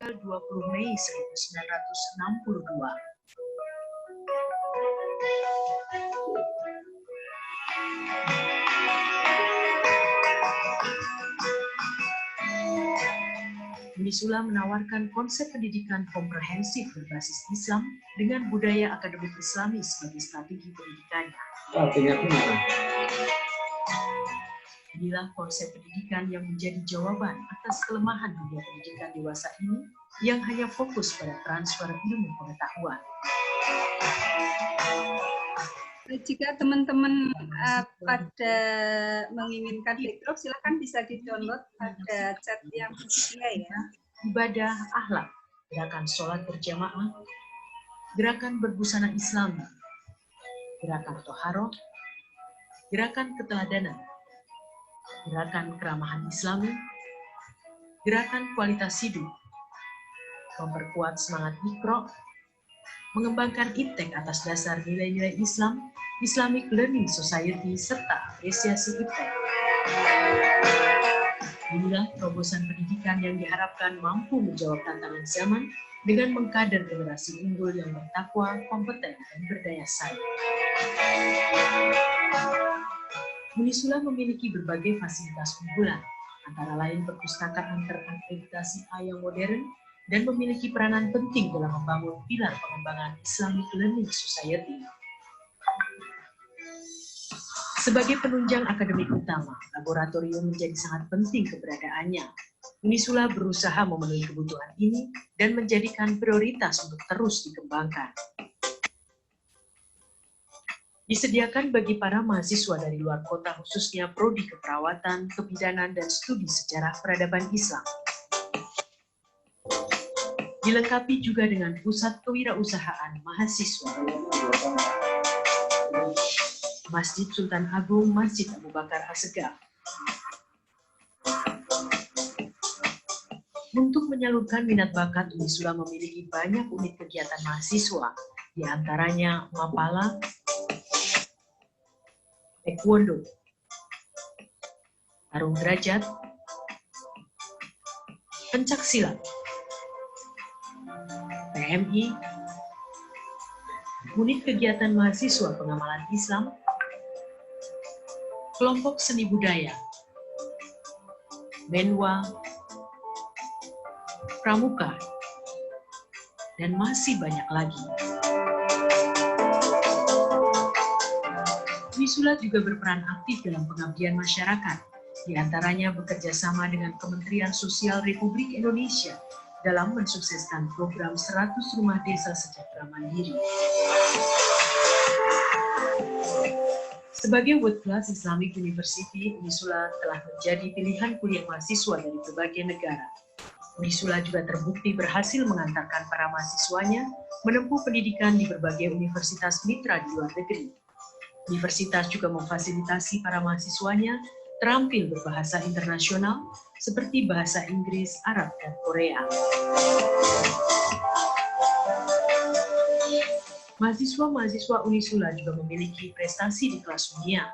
tanggal 20 Mei 1962. Unisula menawarkan konsep pendidikan komprehensif berbasis Islam dengan budaya akademik Islami sebagai strategi pendidikannya. Inilah konsep pendidikan yang menjadi jawaban atas kelemahan dunia pendidikan dewasa ini yang hanya fokus pada transfer ilmu pengetahuan. Jika teman-teman pada menginginkan backdrop, silakan bisa di-download pada chat yang tersedia ya. Ibadah akhlak, gerakan sholat berjamaah, gerakan berbusana Islami, gerakan toharoh, gerakan keteladanan, gerakan keramahan Islami, gerakan kualitas hidup, memperkuat semangat Iqra, mengembangkan iptek atas dasar nilai-nilai Islam, Islamic Learning Society, serta apresiasi iptek. Inilah terobosan pendidikan yang diharapkan mampu menjawab tantangan zaman dengan mengkader generasi unggul yang bertakwa, kompeten, dan berdaya saing. Unisula memiliki berbagai fasilitas unggulan, antara lain perpustakaan terakreditasi A yang modern, dan memiliki peranan penting dalam membangun pilar pengembangan Islamic Learning Society. Sebagai penunjang akademik utama, laboratorium menjadi sangat penting keberadaannya. Unisula berusaha memenuhi kebutuhan ini dan menjadikan prioritas untuk terus dikembangkan. Disediakan bagi para mahasiswa dari luar kota, khususnya prodi keperawatan, kebidanan, dan studi sejarah peradaban Islam. Dilengkapi juga dengan pusat kewirausahaan mahasiswa. Masjid Sultan Agung, Masjid Abu Bakar As-Segaf. Untuk menyalurkan minat bakat, Unisula memiliki banyak unit kegiatan mahasiswa, di antaranya Mapala, Taekwondo, Tarung Derajat, Pencak Silat, PMI, unit kegiatan mahasiswa pengamalan Islam, kelompok seni budaya, Menwa, Pramuka, dan masih banyak lagi. Unisula juga berperan aktif dalam pengabdian masyarakat, di antaranya bekerja sama dengan Kementerian Sosial Republik Indonesia dalam mensukseskan program 100 Rumah Desa Sejahtera Mandiri. Sebagai World Class Islamic University, Unisula telah menjadi pilihan kuliah mahasiswa dari berbagai negara. Unisula juga terbukti berhasil mengantarkan para mahasiswanya menempuh pendidikan di berbagai universitas mitra di luar negeri. Universitas juga memfasilitasi para mahasiswanya terampil berbahasa internasional seperti bahasa Inggris, Arab, dan Korea. Mahasiswa-mahasiswa Unisula juga memiliki prestasi di kelas dunia,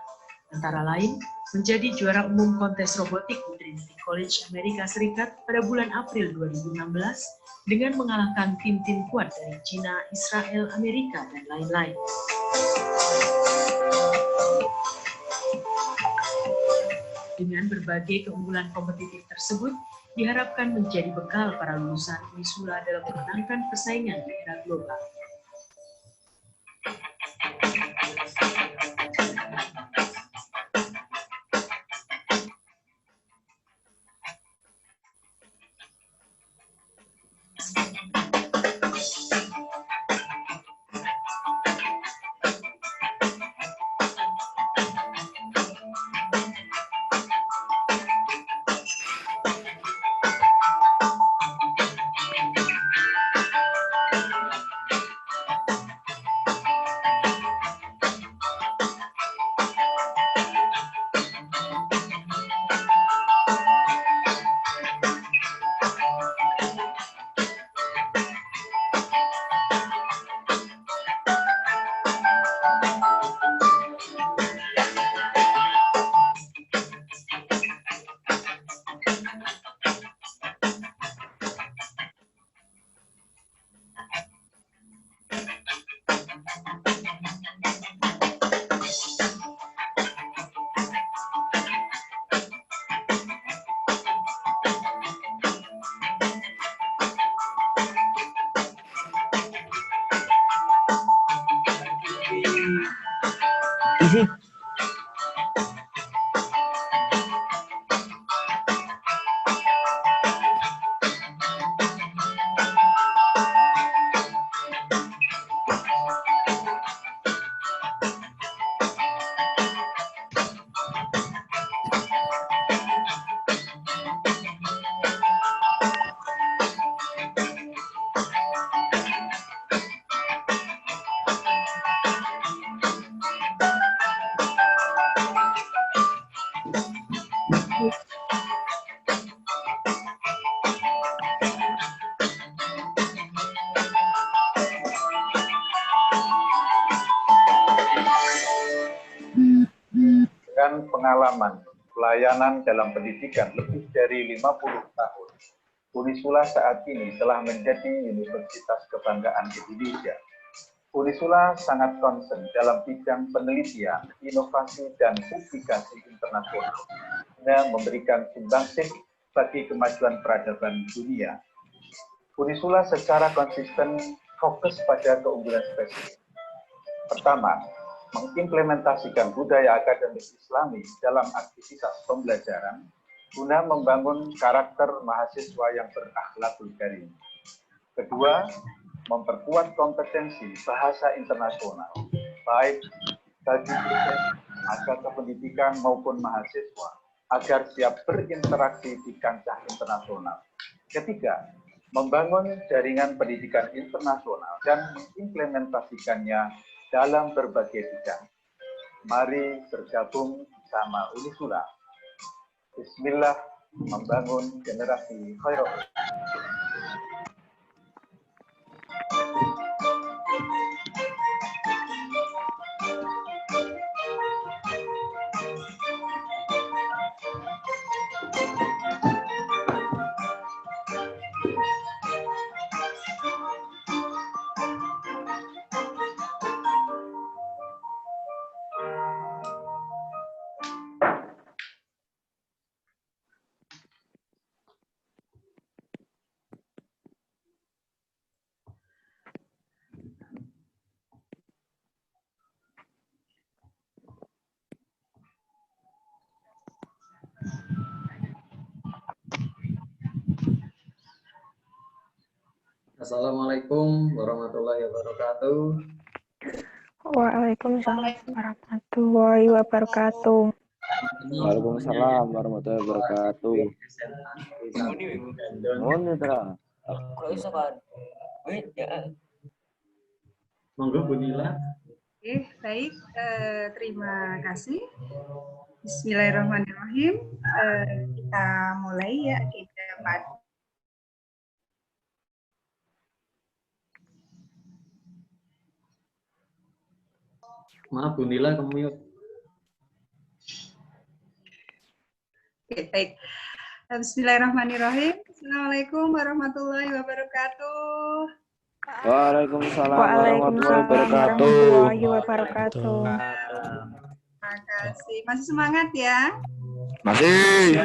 antara lain menjadi juara umum kontes robotik di Trinity College Amerika Serikat pada bulan April 2016 dengan mengalahkan tim-tim kuat dari Cina, Israel, Amerika, dan lain-lain. Dengan berbagai keunggulan kompetitif tersebut, diharapkan menjadi bekal para lulusan Unisula dalam memenangkan persaingan di era global. sih? Dengan pengalaman pelayanan dalam pendidikan lebih dari 50 tahun, Unisula saat ini telah menjadi Universitas Kebanggaan Indonesia. Unisula sangat concern dalam bidang penelitian, inovasi, dan publikasi internasional dengan memberikan sumbangsih bagi kemajuan peradaban dunia. Unisula secara konsisten fokus pada keunggulan spesifik. Pertama, mengimplementasikan budaya akademis Islami dalam aktivitas pembelajaran guna membangun karakter mahasiswa yang berakhlakul karim. Kedua, memperkuat kompetensi bahasa internasional, baik bagi tenaga pendidikan maupun mahasiswa, agar siap berinteraksi di kancah internasional. Ketiga, membangun jaringan pendidikan internasional dan mengimplementasikannya dalam berbagai bidang. Mari bergabung bersama Unisula. Bismillah, membangun generasi khairul. Assalamualaikum warahmatullahi wabarakatuh. Waalaikumsalam warahmatullahi wabarakatuh. Waalaikumsalam warahmatullahi wabarakatuh. Monggo Bu Nila. Oke, baik. Terima kasih. Bismillahirrahmanirrahim. Kita mulai ya. Maaf Bu Nila, mute. Oke, baik. Bismillahirrahmanirrahim. Assalamualaikum warahmatullahi wabarakatuh. Waalaikumsalam warahmatullahi wabarakatuh. Terima kasih. Masih semangat ya? Masih.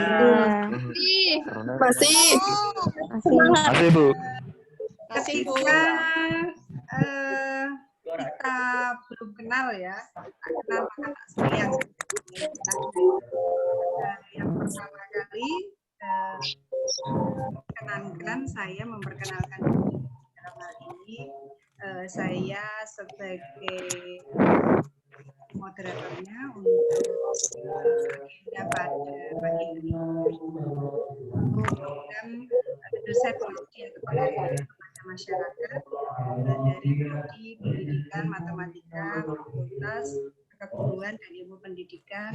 Masih Bu. Ketika kita belum kenal ya, kenal anak saya yang pertama kali kenal saya memperkenalkan diri. Dalam hal ini saya sebagai moderatornya untuk agenda pada pagi ini. Program dosen peneliti atau pengajar kepada masyarakat dari Prodi Pendidikan Matematika Fakultas Keguruan dan Ilmu Pendidikan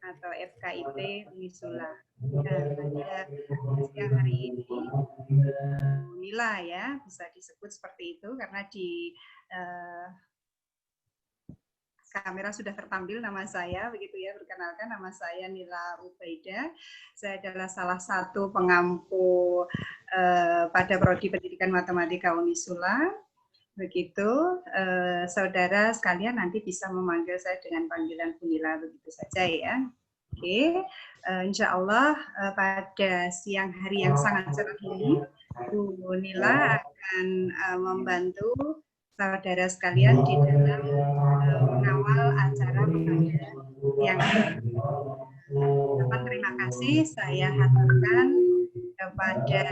atau FKIP Unisula. Pada siang hari ini Nila ya, bisa disebut seperti itu karena di kamera sudah tertampil nama saya, begitu ya. Perkenalkan, nama saya Nila Ubaida. Saya adalah salah satu pengampu pada Prodi Pendidikan Matematika Unisula. Begitu, saudara sekalian nanti bisa memanggil saya dengan panggilan Bu Nila, begitu saja ya. Oke, insya Allah pada siang hari yang sangat cerah ini, Bu Nila akan membantu saudara sekalian di dalam mengawal acara yang terima kasih saya haturkan kepada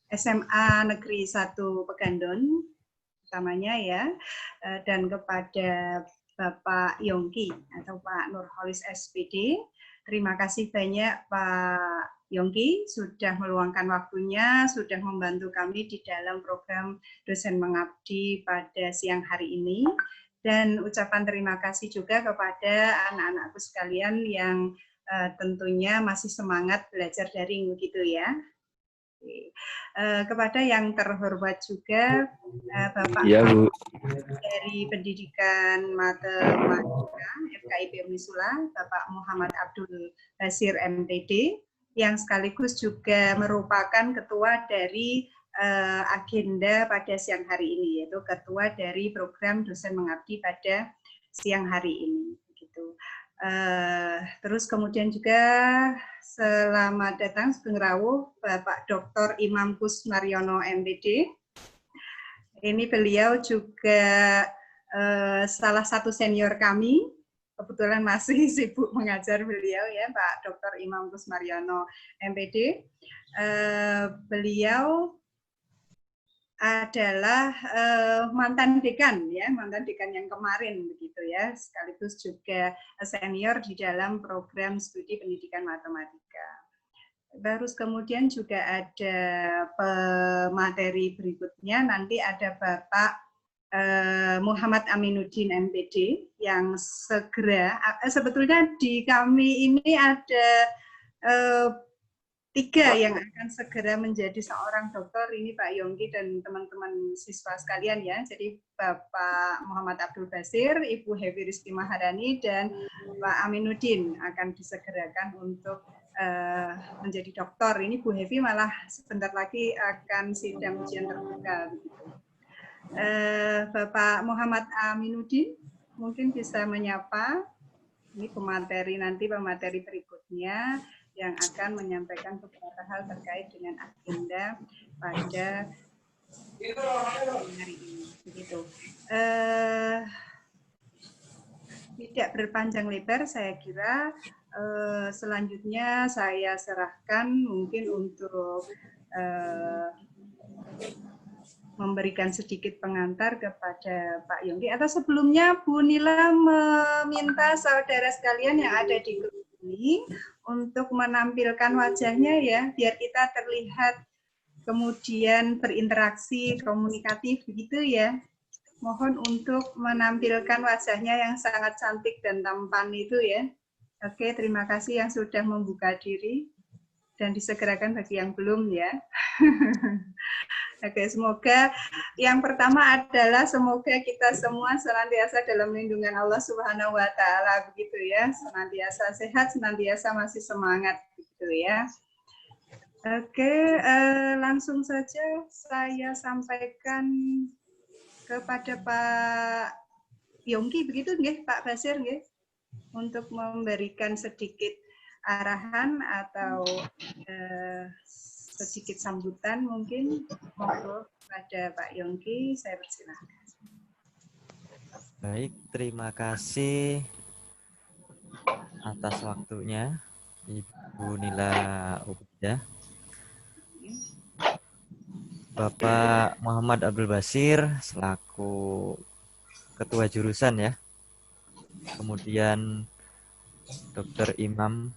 SMA Negeri 1 Pegandon utamanya ya, dan kepada Bapak Yongki atau Pak Nurholis SPD. Terima kasih banyak Pak Yongki sudah meluangkan waktunya, sudah membantu kami di dalam program Dosen Mengabdi pada siang hari ini. Dan ucapan terima kasih juga kepada anak-anakku sekalian yang tentunya masih semangat belajar daring begitu ya. Kepada yang terhormat juga Bapak dari Pendidikan Matematika FKIP Unisula, Bapak Muhammad Abdul Basir MPD, yang sekaligus juga merupakan ketua dari agenda pada siang hari ini, yaitu ketua dari program Dosen Mengabdi pada siang hari ini. Begitu. Terus kemudian juga selamat datang Sugeng Rawuh Bapak Dr. Imam Kusmaryono MPD. Ini beliau juga salah satu senior kami, kebetulan masih sibuk mengajar beliau ya, Pak Dr. Imam Kusmaryono MPD. Beliau adalah mantan dekan ya, mantan dekan yang kemarin begitu ya, sekaligus juga senior di dalam program studi pendidikan matematika. Terus kemudian juga ada pemateri berikutnya, nanti ada Bapak Muhammad Aminuddin MPD yang segera, sebetulnya di kami ini ada 3 yang akan segera menjadi seorang dokter, ini Pak Yongki dan teman-teman siswa sekalian ya. Jadi Bapak Muhammad Abdul Basir, Ibu Hevi Rizky Maharani, dan Pak Aminuddin akan disegerakan untuk menjadi dokter. Ini Bu Hevi malah sebentar lagi akan sidang ujian terbuka. Bapak Muhammad Aminuddin mungkin bisa menyapa. Ini pemateri berikutnya yang akan menyampaikan beberapa hal terkait dengan agenda pada hari ini. Begitu. Tidak berpanjang lebar, saya kira selanjutnya saya serahkan mungkin untuk memberikan sedikit pengantar kepada Pak Yongki. Atau sebelumnya Bu Nila meminta saudara sekalian yang ada di grup ini untuk menampilkan wajahnya ya, biar kita terlihat kemudian berinteraksi, komunikatif begitu ya. Mohon untuk menampilkan wajahnya yang sangat cantik dan tampan itu ya. Oke, terima kasih yang sudah membuka diri dan disegerakan bagi yang belum ya. Oke, semoga yang pertama adalah semoga kita semua senantiasa dalam lindungan Allah Subhanahu wa taala begitu ya, senantiasa sehat, senantiasa masih semangat begitu ya. Oke, langsung saja saya sampaikan kepada Pak Yongki begitu nggih, Pak Basir nggih, untuk memberikan sedikit arahan atau sedikit sambutan mungkin monggo pada Pak Yongki, saya persilahkan. Baik, terima kasih atas waktunya Ibu Nila Ubaidah. Bapak Muhammad Abdul Basir selaku Ketua Jurusan ya. Kemudian Dr. Imam,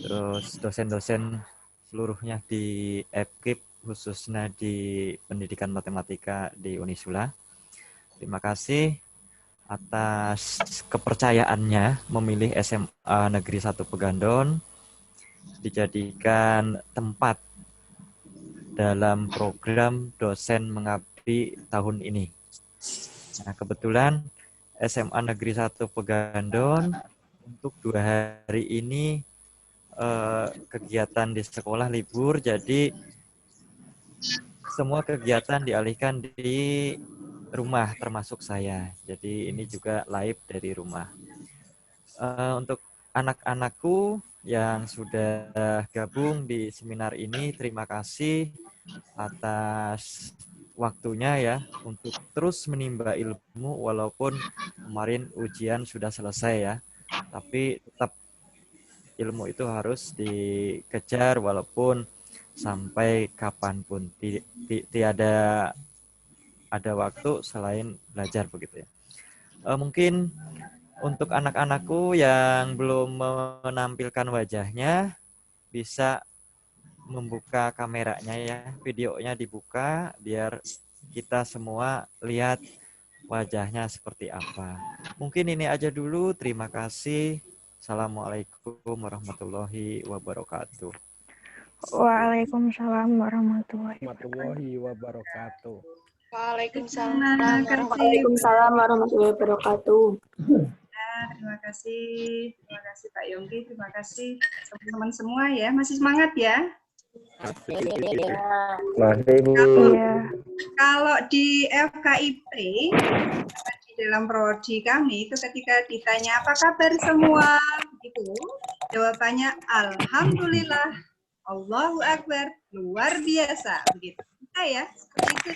terus dosen-dosen seluruhnya di FKIP, khususnya di Pendidikan Matematika di Unisula. Terima kasih atas kepercayaannya memilih SMA Negeri 1 Pegandon dijadikan tempat dalam program Dosen Mengabdi tahun ini. Nah, kebetulan SMA Negeri 1 Pegandon untuk 2 hari ini kegiatan di sekolah libur, jadi semua kegiatan dialihkan di rumah termasuk saya. Jadi ini juga live dari rumah. Untuk anak-anakku yang sudah gabung di seminar ini, terima kasih atas waktunya ya untuk terus menimba ilmu walaupun kemarin ujian sudah selesai ya. Tapi tetap ilmu itu harus dikejar walaupun sampai kapanpun. Tiada ada waktu selain belajar begitu ya. Mungkin untuk anak-anakku yang belum menampilkan wajahnya bisa membuka kameranya ya, videonya dibuka biar kita semua lihat wajahnya seperti apa. Mungkin ini aja dulu, terima kasih. Assalamualaikum warahmatullahi wabarakatuh. Waalaikumsalam warahmatullahi warahmatullahi wabarakatuh. Waalaikumsalam warahmatullahi wabarakatuh. Terima kasih Pak Yongki, terima kasih teman-teman semua ya. Masih semangat ya? Masih, Bu. Kalau di FKIP, di dalam prodi kami itu ketika ditanya apa kabar semua, gitu, jawabannya Alhamdulillah, Allahu Akbar, luar biasa, begitu. Bisa ya, seperti itu.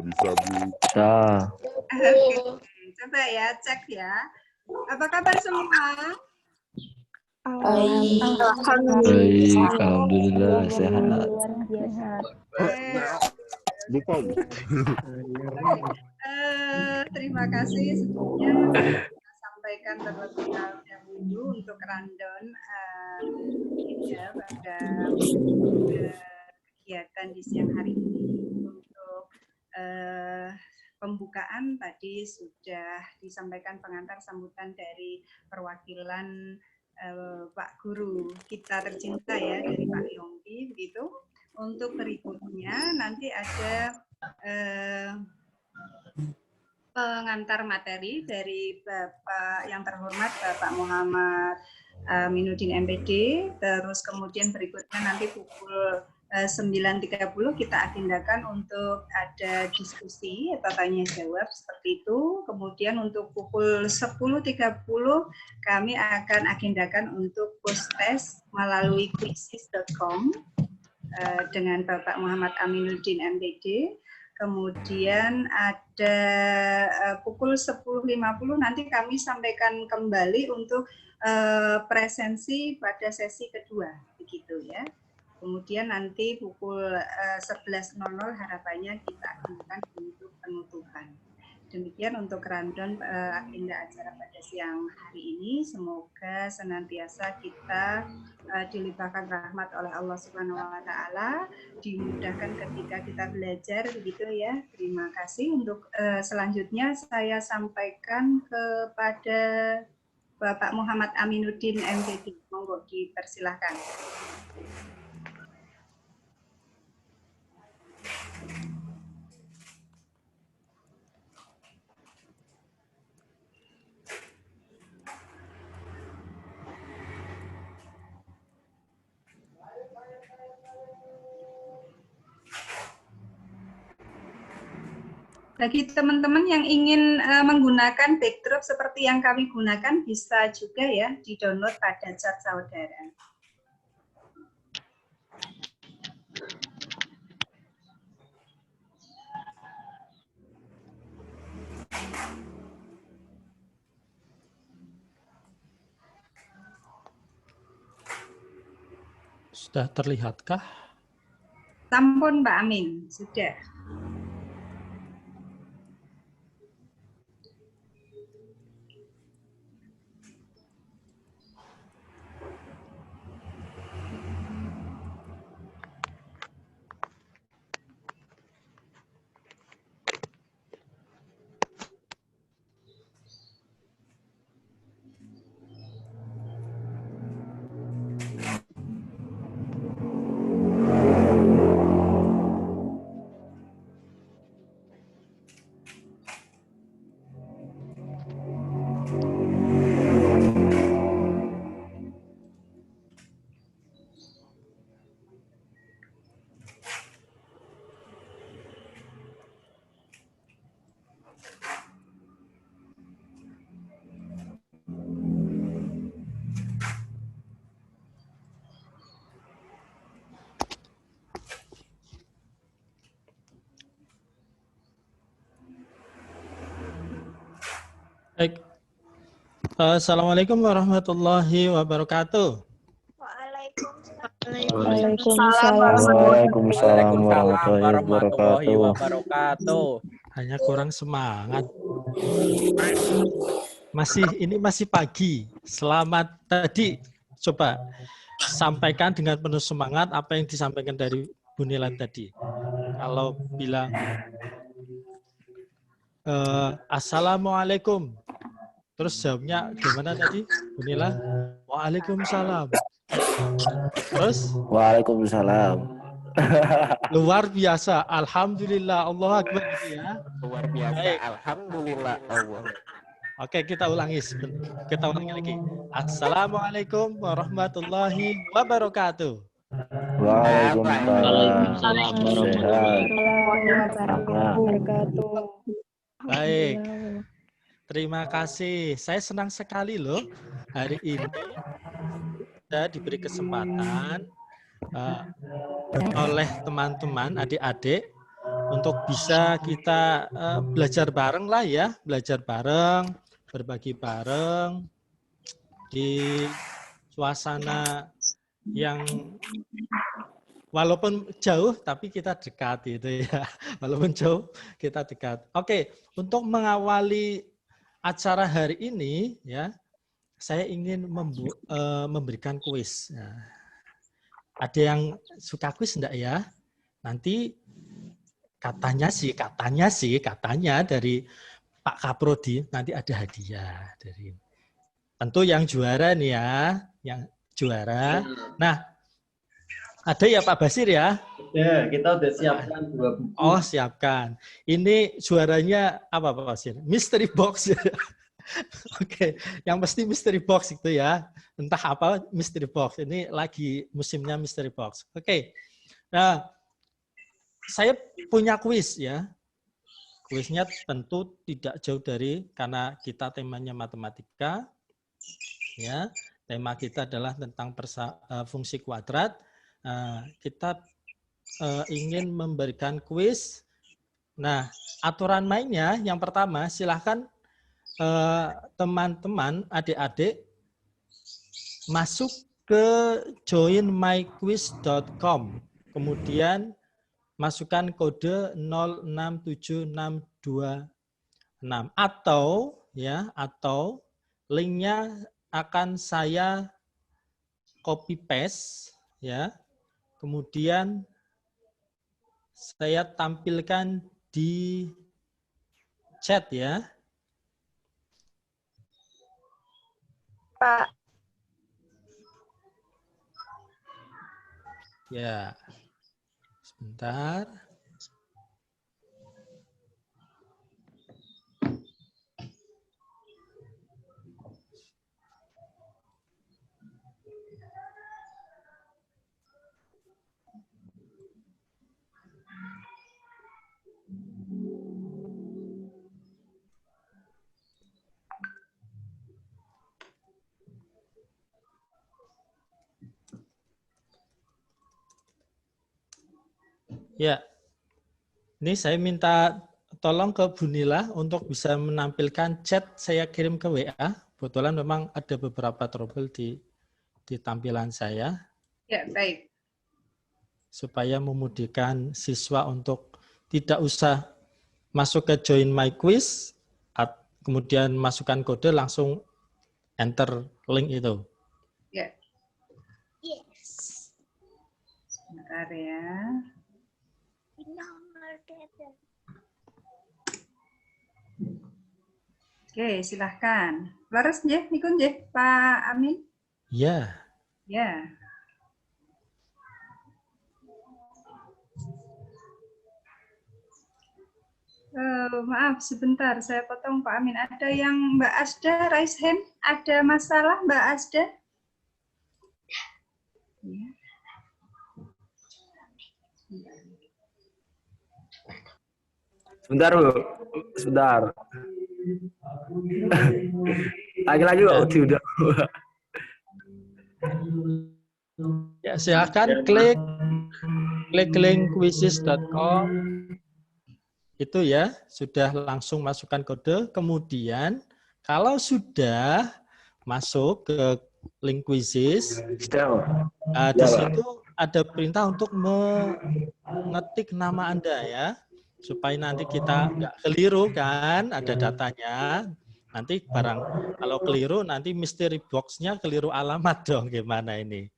Bisa, Bu. Bisa. Oke, coba ya, cek ya. Apa kabar semua? Alhamdulillah sehat. Terima kasih sebelumnya saya sampaikan terlebih dahulu untuk rundown ya pada kegiatan di siang hari ini. Untuk pembukaan tadi sudah disampaikan pengantar sambutan dari perwakilan Pak Guru kita tercinta ya dari Pak Yongki begitu. Untuk berikutnya nanti ada pengantar materi dari Bapak yang terhormat Bapak Muhammad Aminuddin MPD. Terus kemudian berikutnya nanti pukul 9.30 kita agendakan untuk ada diskusi atau tanya jawab seperti itu. Kemudian untuk pukul 10.30 kami akan agendakan untuk post test melalui quizizz.com dengan Bapak Muhammad Aminuddin MPD. Kemudian ada pukul 10.50 nanti kami sampaikan kembali untuk presensi pada sesi kedua, begitu ya. Kemudian nanti pukul 11.00 harapannya kita akan untuk penutupan. Demikian untuk rundown agenda acara pada siang hari ini. Semoga senantiasa kita dilimpahkan rahmat oleh Allah Subhanahu wa taala, dimudahkan ketika kita belajar begitu ya. Terima kasih. Untuk selanjutnya saya sampaikan kepada Bapak Muhammad Aminuddin MPD. Monggo dipersilahkan. Bagi teman-teman yang ingin menggunakan backdrop seperti yang kami gunakan, bisa juga ya di-download pada chat saudara. Sudah terlihatkah? Sampun Mbak Amin, sudah. Baik. Assalamualaikum warahmatullahi wabarakatuh. Waalaikumsalam warahmatullahi wabarakatuh. Hanya kurang semangat. Masih pagi. Selamat tadi. Coba sampaikan dengan penuh semangat apa yang disampaikan dari Bu Nila tadi. Kalau bilang Assalamualaikum, terus jawabnya gimana tadi, Bu Nila? Waalaikumsalam. Terus? Waalaikumsalam. Luar biasa. Alhamdulillah. Allahu Akbar gitu ya. Luar biasa. Baik. Alhamdulillah. Allah. Oke, kita ulangi lagi. Assalamualaikum warahmatullahi wabarakatuh. Waalaikumsalam warahmatullahi wabarakatuh. Baik. Terima kasih. Saya senang sekali loh hari ini kita diberi kesempatan oleh teman-teman, adik-adik untuk bisa kita belajar bareng lah ya, belajar bareng, berbagi bareng di suasana yang walaupun jauh tapi kita dekat itu ya. Walaupun jauh kita dekat. Oke, untuk mengawali acara hari ini ya, saya ingin memberikan kuis. Nah, ada yang suka kuis enggak ya? Nanti katanya dari Pak Kaprodi nanti ada hadiah dari. Tentu yang juara nih ya, yang juara. Nah, ada ya Pak Basir ya? Ya, kita udah siapkan 2 buku. Oh, siapkan. Ini juaranya apa Pak Basir? Mystery box. Oke, yang pasti mystery box itu ya. Entah apa mystery box. Ini lagi musimnya mystery box. Oke. Nah, saya punya kuis ya. Kuisnya tentu tidak jauh dari, karena kita temanya matematika. Ya, tema kita adalah tentang fungsi kuadrat. Kita ingin memberikan kuis. Nah, aturan mainnya yang pertama, silahkan teman-teman, adik-adik masuk ke joinmyquiz.com, kemudian masukkan kode 067626 atau linknya akan saya copy paste ya, kemudian saya tampilkan di chat ya. Pak. Ya, sebentar. Ya, ini saya minta tolong ke Bu Nila untuk bisa menampilkan chat saya kirim ke WA. Kebetulan memang ada beberapa trouble di tampilan saya. Ya, baik. Supaya memudahkan siswa untuk tidak usah masuk ke Join My Quiz, kemudian masukkan kode, langsung enter link itu. Ya. Yes. Sebentar ya. Oke, silahkan. Laras nggih, niku nggih, Pak Amin? Ya. Ya. Maaf, sebentar, saya potong Pak Amin. Ada yang Mbak Asda, raise hand? Ada masalah Mbak Asda? Ya. Sebentar, Bu. Sebentar. Lagi-lagi kok udah. Ya, silakan klik link quizzes.com. Itu ya, sudah langsung masukkan kode, kemudian Kalau sudah masuk ke link quizzes, di situ ada perintah untuk mengetik nama Anda ya, supaya nanti kita nggak keliru kan, ada datanya. Nanti kalau keliru nanti mystery box-nya keliru alamat dong, gimana ini?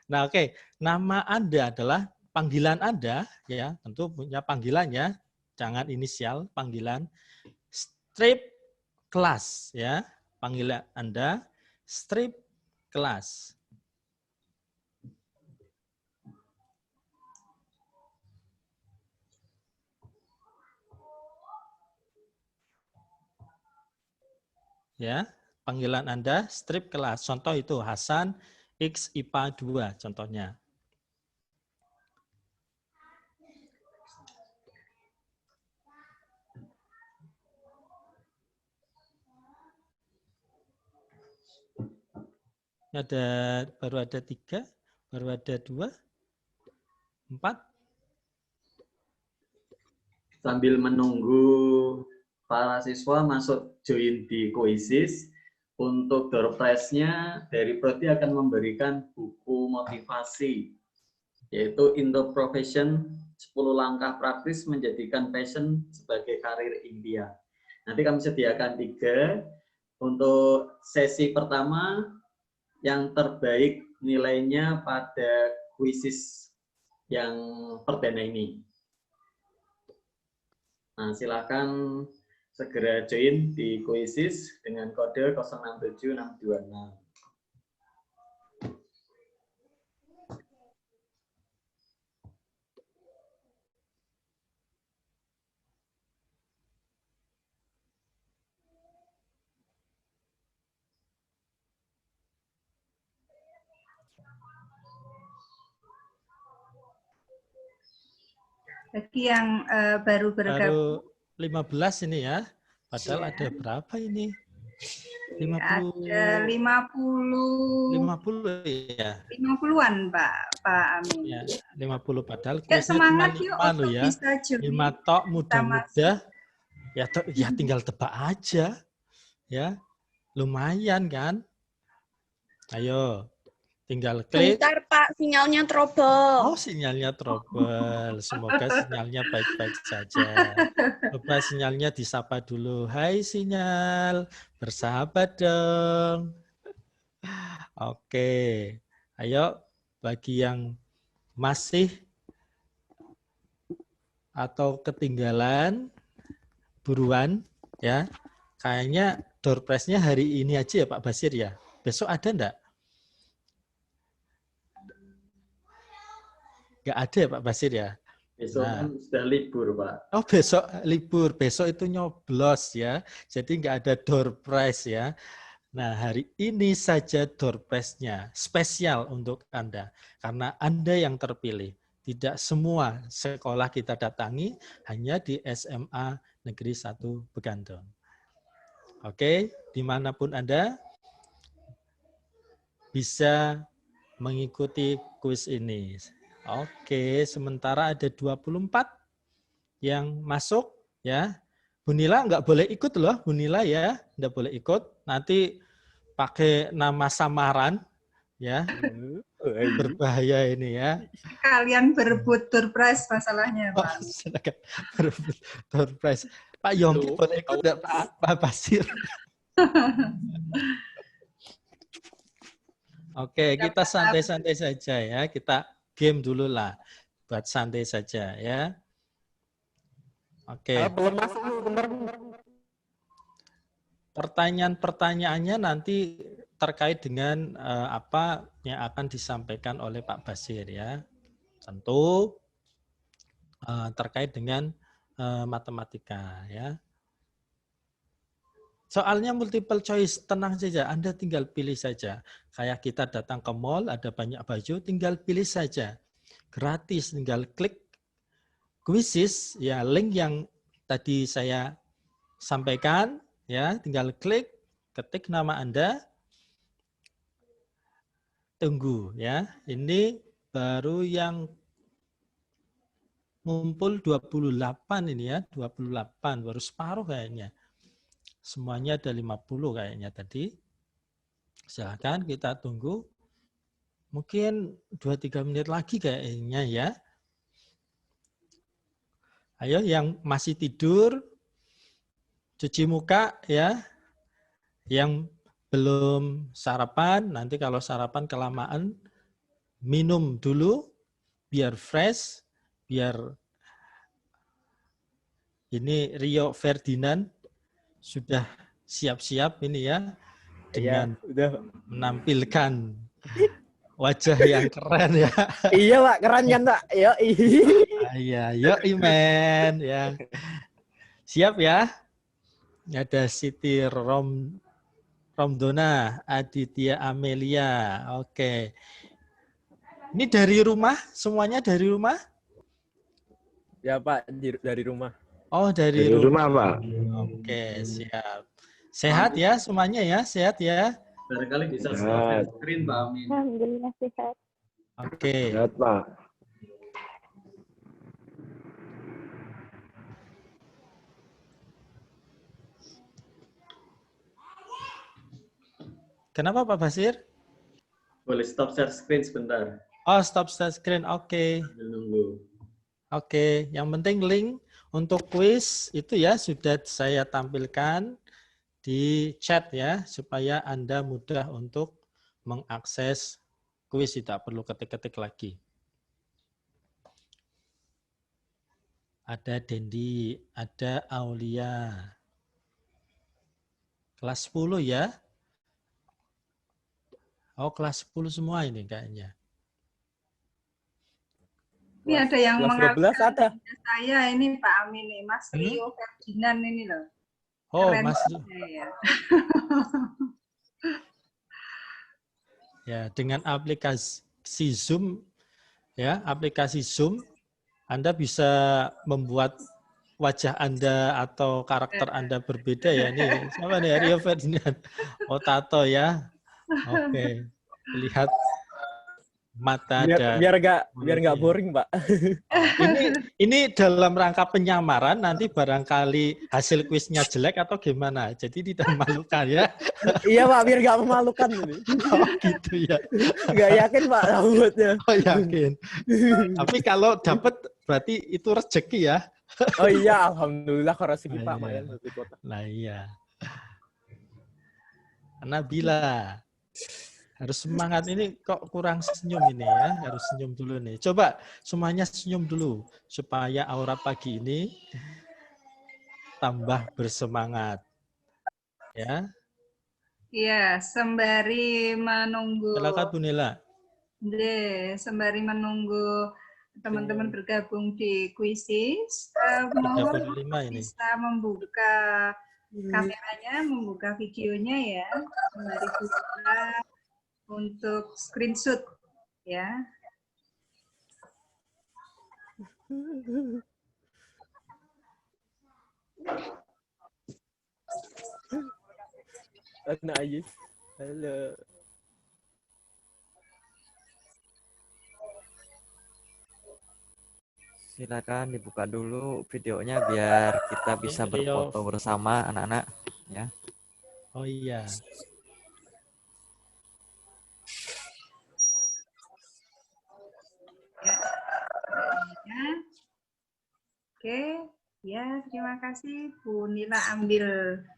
Nah, oke, nama Anda adalah panggilan Anda ya, tentu punya panggilannya, jangan inisial, panggilan strip kelas ya, panggilan Anda strip kelas. Ya, panggilan Anda strip kelas. Contoh itu Hasan X IPA 2 contohnya. Baru ada 3, baru ada 2, 4. Sambil menunggu para siswa masuk join di Quizzes, untuk door prize-nya dari Prodi akan memberikan buku motivasi, yaitu Into Profession 10 langkah praktis menjadikan passion sebagai karir impian. Nanti kami sediakan 3. Untuk sesi pertama, yang terbaik nilainya pada Quizzes yang perdana ini. Nah, silakan segera join di Quizzes dengan kode 067626. Bagi yang baru bergabung. Baru 15 ini ya. Padahal ada berapa ini? 50. Ada 50. 50 ya. 50-an Pak Amin. Ya, 50 padahal semangat cuma yuk 5 loh ya. bisa join. 5 tok mudah-mudah. Ya tinggal tebak aja. Ya. Lumayan kan? Ayo. Tinggal klik. Bentar Pak, sinyalnya trouble. Oh, sinyalnya trouble. Semoga sinyalnya baik-baik saja. Coba sinyalnya disapa dulu. Hai sinyal, bersahabat dong. Oke, ayo bagi yang masih atau ketinggalan, buruan ya. Kayaknya door prize-nya hari ini aja ya Pak Basir ya. Besok ada enggak? Nggak ada ya Pak Basir ya? Besok kan sudah libur Pak. Oh besok libur, besok itu nyoblos ya. Jadi nggak ada door prize ya. Nah hari ini saja door prize-nya spesial untuk Anda. Karena Anda yang terpilih. Tidak semua sekolah kita datangi, hanya di SMA Negeri 1 Begandong. Oke, dimanapun Anda bisa mengikuti kuis ini. Oke, sementara ada 24 yang masuk ya. Bu Nila nggak boleh ikut loh, Bu Nila ya, nggak boleh ikut. Nanti pakai nama samaran ya. Berbahaya ini ya. Kalian berebut door prize masalahnya Pak. Berebut door prize. Pak Yongki boleh ikut nggak Pak Basir? Oke, kita santai-santai saja ya. Kita game dulu lah, buat santai saja ya. Oke. Belum masuk, bentar. Pertanyaan-pertanyaannya nanti terkait dengan apa yang akan disampaikan oleh Pak Basir ya. Tentu terkait dengan matematika ya. Soalnya multiple choice, tenang saja, Anda tinggal pilih saja. Kayak kita datang ke mall, ada banyak baju, tinggal pilih saja. Gratis, tinggal klik Quizzes, ya link yang tadi saya sampaikan, ya tinggal klik, ketik nama Anda, tunggu ya. Ini baru yang ngumpul 28 ini ya, 28, baru separuh kayaknya. Semuanya ada 50 kayaknya tadi. Silakan kita tunggu. Mungkin 2-3 menit lagi kayaknya ya. Ayo yang masih tidur, cuci muka ya. Yang belum sarapan, nanti kalau sarapan kelamaan, minum dulu biar fresh, biar ini Rio Ferdinand sudah siap-siap ini ya dengan menampilkan wajah yang keren ya. Iya Pak, keren kan Pak? Iya, yuk men ya. Siap ya. Ada Siti Romdona, Aditya Amelia. Oke. Ini dari rumah? Semuanya dari rumah? Ya Pak, dari rumah. Oh, dari rumah, Pak. Oke, siap. Sehat ya semuanya ya? Sehat ya? Barangkali bisa share screen, Pak Amin. Alhamdulillah sehat. Oke. Sehat, Pak. Kenapa Pak Basir? Boleh stop share screen sebentar. Oh, stop share screen. Oke. Sambil nunggu. Oke, yang penting link untuk kuis itu ya sudah saya tampilkan di chat ya, supaya Anda mudah untuk mengakses kuis, tidak perlu ketik-ketik lagi. Ada Dendi, ada Aulia. Kelas 10 ya. Oh, kelas 10 semua ini kayaknya. Ini ada yang kelas 12 ada. Saya ini Pak Amin nih, Mas Rio Ferdinand ini loh. Oh, Keren Mas. ya. Ya, dengan aplikasi Zoom ya, aplikasi Zoom Anda bisa membuat wajah Anda atau karakter Anda berbeda ya. Ini siapa nih? Rio Ferdinand. Oh, tato ya. Oke. Lihat mata dan biar nggak boring, Pak. Ini dalam rangka penyamaran, nanti barangkali hasil kuisnya jelek atau gimana. Jadi tidak memalukan ya. Iya Pak, biar nggak memalukan ini. Oh gitu ya. Nggak yakin Pak rambutnya. Oh yakin. Tapi kalau dapat berarti itu rezeki ya. Oh iya, alhamdulillah kalau rezeki Pak. Nah iya. Nabila. Harus semangat, ini kok kurang senyum ini ya, harus senyum dulu nih. Coba semuanya senyum dulu supaya aura pagi ini tambah bersemangat. Ya. Iya, sembari menunggu. Silakan Bu Nela. Sembari menunggu teman-teman bergabung di kuisis, mohon bisa membuka kameranya, membuka videonya ya. Sembari buka untuk screenshot ya. Nah, Ayis. Halo. Silakan dibuka dulu videonya biar kita bisa berfoto bersama anak-anak ya. Oh iya. Oke, ya terima kasih Bu Nila ambil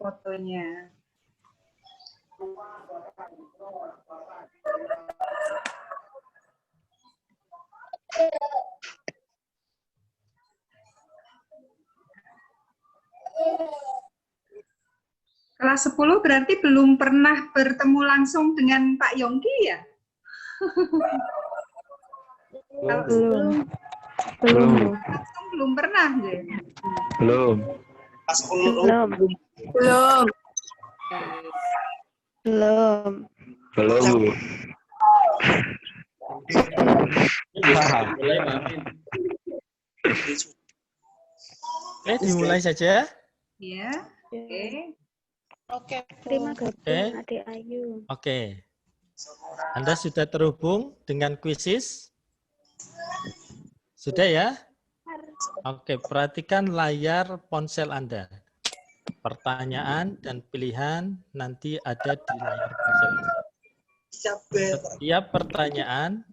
fotonya. Kelas 10 berarti belum pernah bertemu langsung dengan Pak Yongki ya? Belum pernah deh. Belum. Dimulai saja. Ya. Oke. Terima kasih Adik Ayu. Oke. Anda sudah terhubung dengan kuisis? Sudah ya? Oke, perhatikan layar ponsel Anda. Pertanyaan dan pilihan nanti ada di layar kaca. Setiap pertanyaan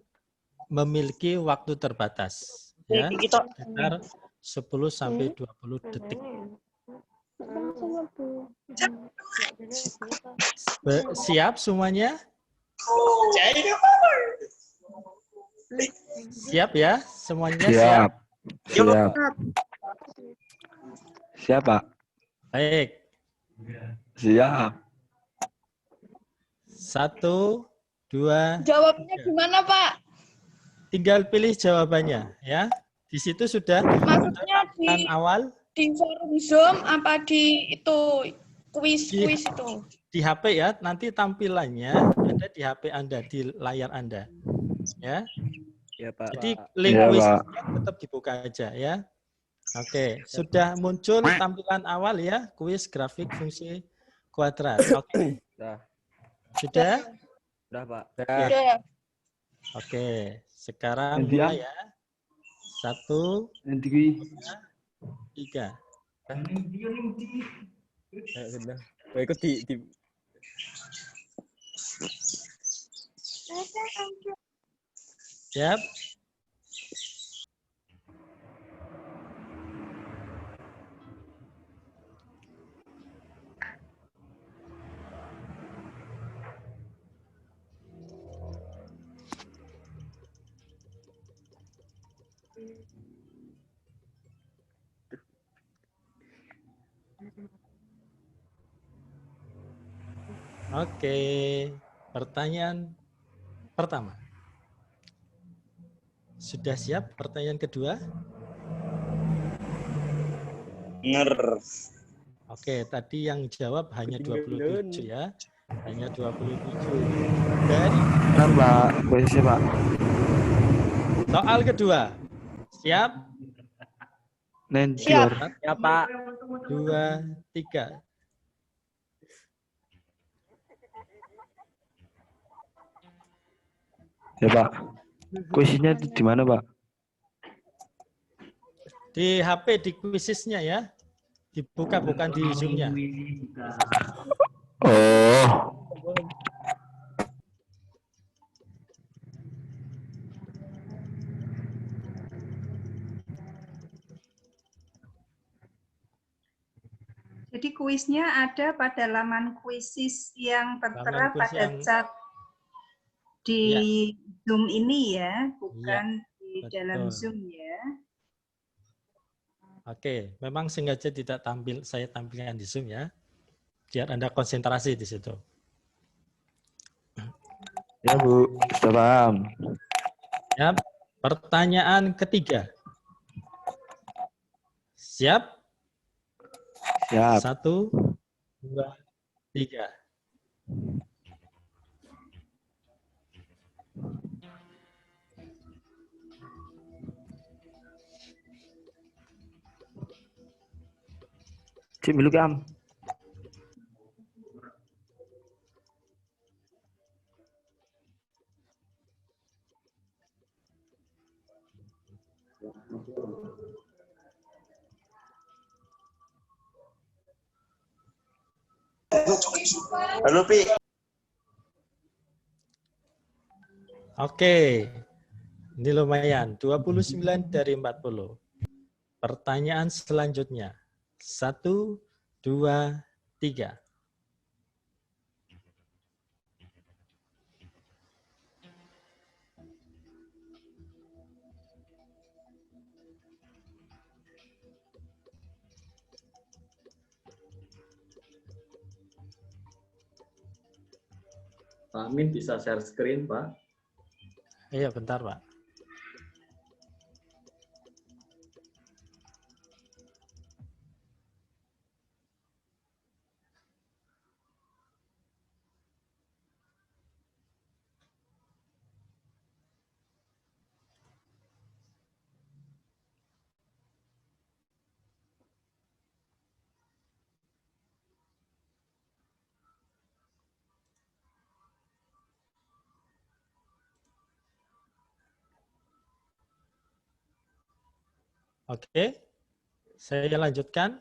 memiliki waktu terbatas, ya, sekitar 10 sampai 20 detik. Siap semuanya? Siap ya? Semuanya siap? Siap. Siap, Pak. Baik. Siap. 1, 2. Jawabnya gimana, Pak? Tinggal pilih jawabannya, ya. Di situ sudah Maksudnya tampilan awal. Di forum Zoom apa di itu kuis itu? Di HP ya, nanti tampilannya ada di HP Anda, di layar Anda. Ya. Ya, Pak. Jadi link Ya, kuis Pak. tetap dibuka aja ya. Oke, sudah muncul tampilan awal ya, kuis grafik fungsi kuadrat. Oke. Sudah? Sudah, Pak. Sudah. Oke, sekarang mulai ya. 1, 2, 3. Sudah. Mau ikut di Siap? Oke, pertanyaan pertama. Sudah siap pertanyaan kedua? Bener. Oke, tadi yang jawab hanya 27 ya. Hanya 27. Dari Benar, Pak. Kuisnya, Pak. soal kedua. Siap? Nenjur. Ya, Pak. 2, 3. Ya, Pak. Kuisnya di mana, Pak? Di HP, di quizesnya ya. Dibuka, bukan di Zoom-nya. Oh. Jadi kuisnya ada pada laman kuisis yang tertera pada chat di Zoom ini ya, bukan di dalam Zoom ya. Oke, memang sengaja tidak saya tampilkan di Zoom ya, biar Anda konsentrasi di situ. Ya, Bu, sudah paham. Ya, pertanyaan ketiga. Siap? Siap. 1, 2, 3. Cik milu kam. Halo, Pi. Oke. Ini lumayan, 29 dari 40. Pertanyaan selanjutnya. 1, 2, 3. Pak Amin bisa share screen, Pak? Iya, bentar, Pak. Oke, saya lanjutkan.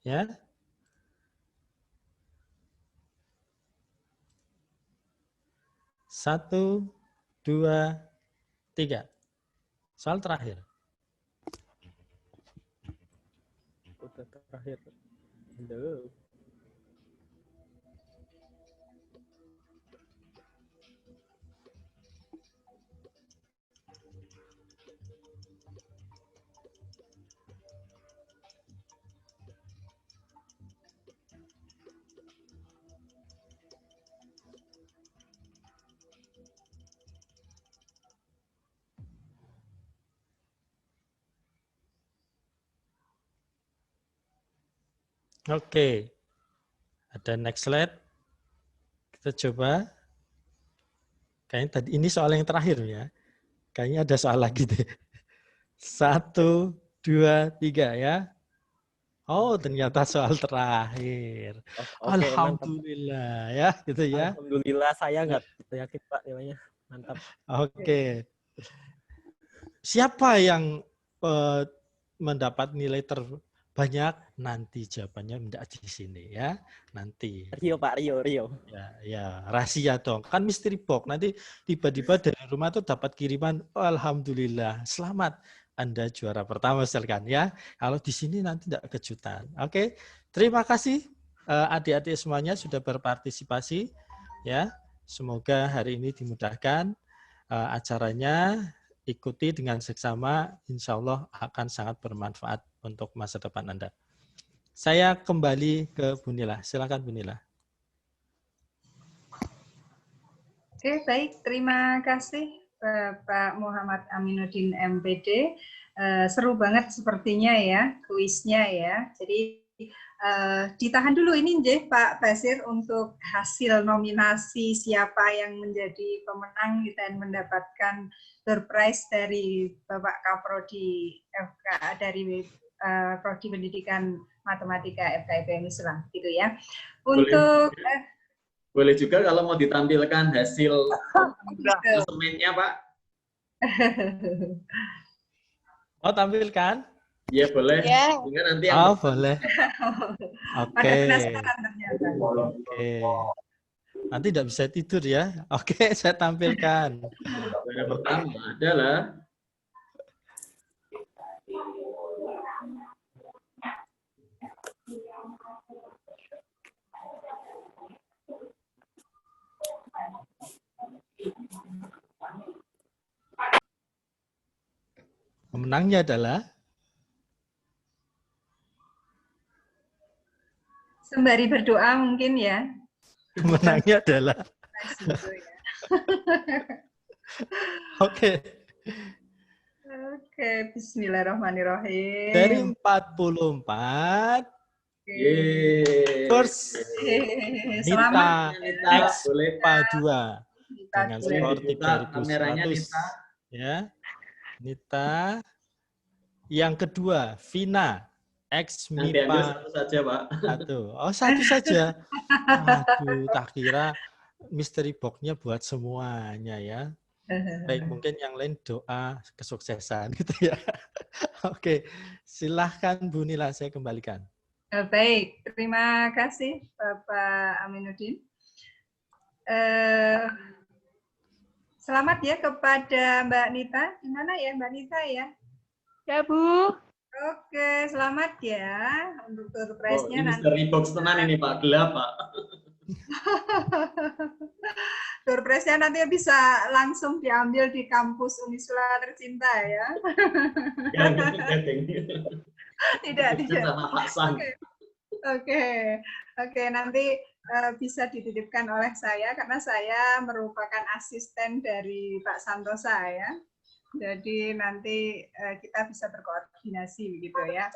Ya. Satu, dua, tiga. Soal terakhir. Udah terakhir. Aduh. Oke. Ada next slide. Kita coba. Kayaknya tadi ini soal yang terakhir ya. Kayaknya ada soal lagi deh. 1, 2, 3 ya. Oh, ternyata soal terakhir. Oke, mantap. Alhamdulillah ya, gitu ya. Alhamdulillah saya nggak yakin Pak namanya. Mantap. Oke. Siapa yang mendapat nilai terbanyak? Nanti jawabannya tidak di sini ya. Nanti. Rio Pak, Rio. Ya, rahasia dong. Kan mystery box. Nanti tiba-tiba dari rumah tuh dapat kiriman. Oh, alhamdulillah. Selamat. Anda juara pertama misalkan ya. Kalau di sini nanti tidak kejutan. Oke. Terima kasih adik-adik semuanya sudah berpartisipasi ya. Semoga hari ini dimudahkan acaranya. Ikuti dengan seksama, insya Allah akan sangat bermanfaat untuk masa depan Anda. Saya kembali ke Bu Nila. Silakan Bu Nila. Oke, baik. Terima kasih Pak Muhammad Aminuddin MPD. Seru banget sepertinya ya, kuisnya ya. Jadi ditahan dulu ini Pak Basir untuk hasil nominasi siapa yang menjadi pemenang dan mendapatkan door prize dari Bapak Kaprodi FK dari Prodi Pendidikan Matematika FKIP Islam gitu ya. Untuk boleh juga kalau mau ditampilkan hasil klasemennya Pak. Oh, tampilkan? Iya boleh. Ya. Nanti yang boleh. Oke. Oke. Nanti tidak bisa tidur ya. Oke, saya tampilkan. Yang pertama adalah pemenangnya adalah sembari berdoa mungkin ya. Pemenangnya adalah Oke. Oke, bismillahirrahmanirrahim. Dari 44 First Nita X2 dengan skor 3.100 ya. Nita. Yang kedua Vina X MIPA satu saja Pak. Oh, satu saja. Aduh, tak kira mystery box-nya buat semuanya ya. Baik, mungkin yang lain doa kesuksesan gitu ya. Oke, silahkan Bu Nila, saya kembalikan. Baik, terima kasih Bapak Aminuddin. Selamat ya kepada Mbak Nita. Di mana ya Mbak Nita ya? Ya Bu. Oke, selamat ya untuk door prize-nya nanti. Mystery box tenan ini Pak, gelap Pak. Door prize-nya nanti bisa langsung diambil di kampus Unisula tercinta ya. Tidak. Oke, nanti bisa dititipkan oleh saya karena saya merupakan asisten dari Pak Santosa ya. Jadi nanti kita bisa berkoordinasi begitu ya.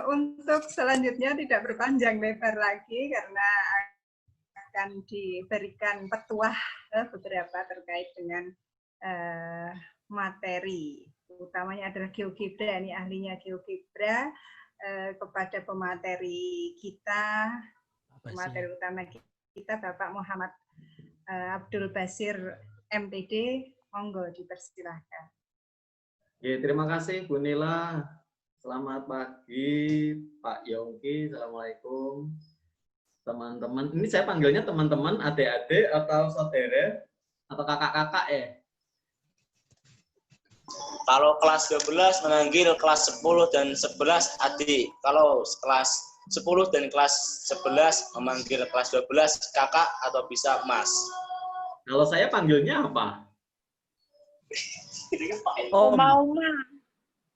Untuk selanjutnya tidak berpanjang lebar lagi karena akan diberikan petuah beberapa terkait dengan materi, utamanya adalah GeoGebra. Ini ahlinya GeoGebra kepada pemateri kita, pemateri utama kita Bapak Muhammad Abdul Basir MPD. Monggo dipersilahkan. Terima kasih Bu Nila. Selamat pagi Pak Yongki. Assalamualaikum teman-teman. Ini saya panggilnya teman-teman, adik-adik atau saudara atau kakak-kakak ya? Kalau kelas 12 memanggil kelas 10 dan 11 adik. Kalau kelas 10 dan kelas 11 memanggil kelas 12 kakak atau bisa mas. Kalau saya panggilnya apa? Oma.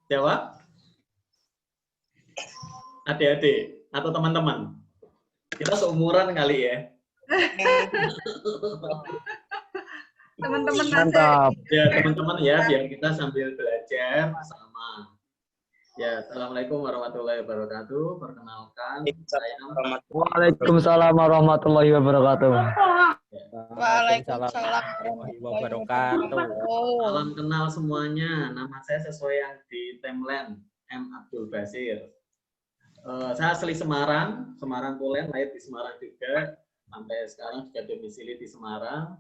Jawab. Adik-adik atau teman-teman. Kita seumuran kali ya. Teman-teman Mantap. Ya teman-teman ya, biar kita sambil belajar bersama. Ya, assalamualaikum warahmatullahi wabarakatuh. Perkenalkan, saya Waalaikumsalam warahmatullahi wabarakatuh. Waalaikumsalam warahmatullahi wabarakatuh. Salam kenal semuanya. Nama saya sesuai yang di timeline, M. Abdul Basir. Saya asli Semarang, Semarang Tulen, lahir di Semarang juga. Sampai sekarang juga domisili di Semarang.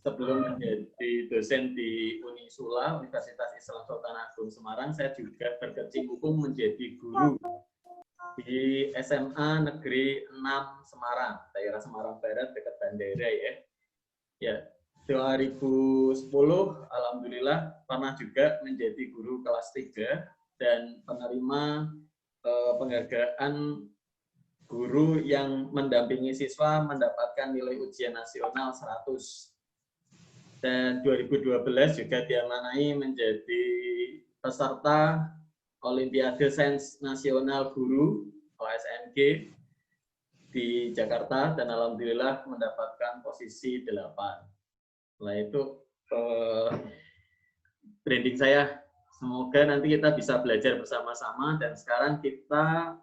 Sebelum menjadi dosen di Unisula, Universitas Islam Sultan Agung Semarang, saya juga berkecimpung menjadi guru di SMA Negeri 6 Semarang, daerah Semarang Barat dekat Bandara ya. Ya, 2010 alhamdulillah pernah juga menjadi guru kelas 3 dan penerima penghargaan guru yang mendampingi siswa mendapatkan nilai ujian nasional 100. Dan 2012 juga diamanai menjadi peserta Olimpiade Sains Nasional Guru OSNG di Jakarta dan alhamdulillah mendapatkan posisi 8. Setelah itu branding saya, semoga nanti kita bisa belajar bersama-sama dan sekarang kita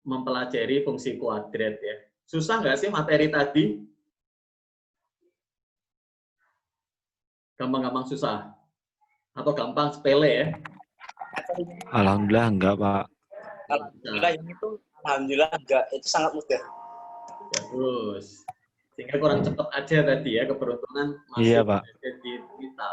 mempelajari fungsi kuadrat ya. Susah nggak sih materi tadi? Gampang-gampang susah? Atau gampang sepele ya? Alhamdulillah enggak, Pak. Alhamdulillah yang itu alhamdulillah enggak, itu sangat mudah. Bagus. Sehingga kurang cepat aja tadi ya, keberuntungan masuk Iya, Pak. di kita.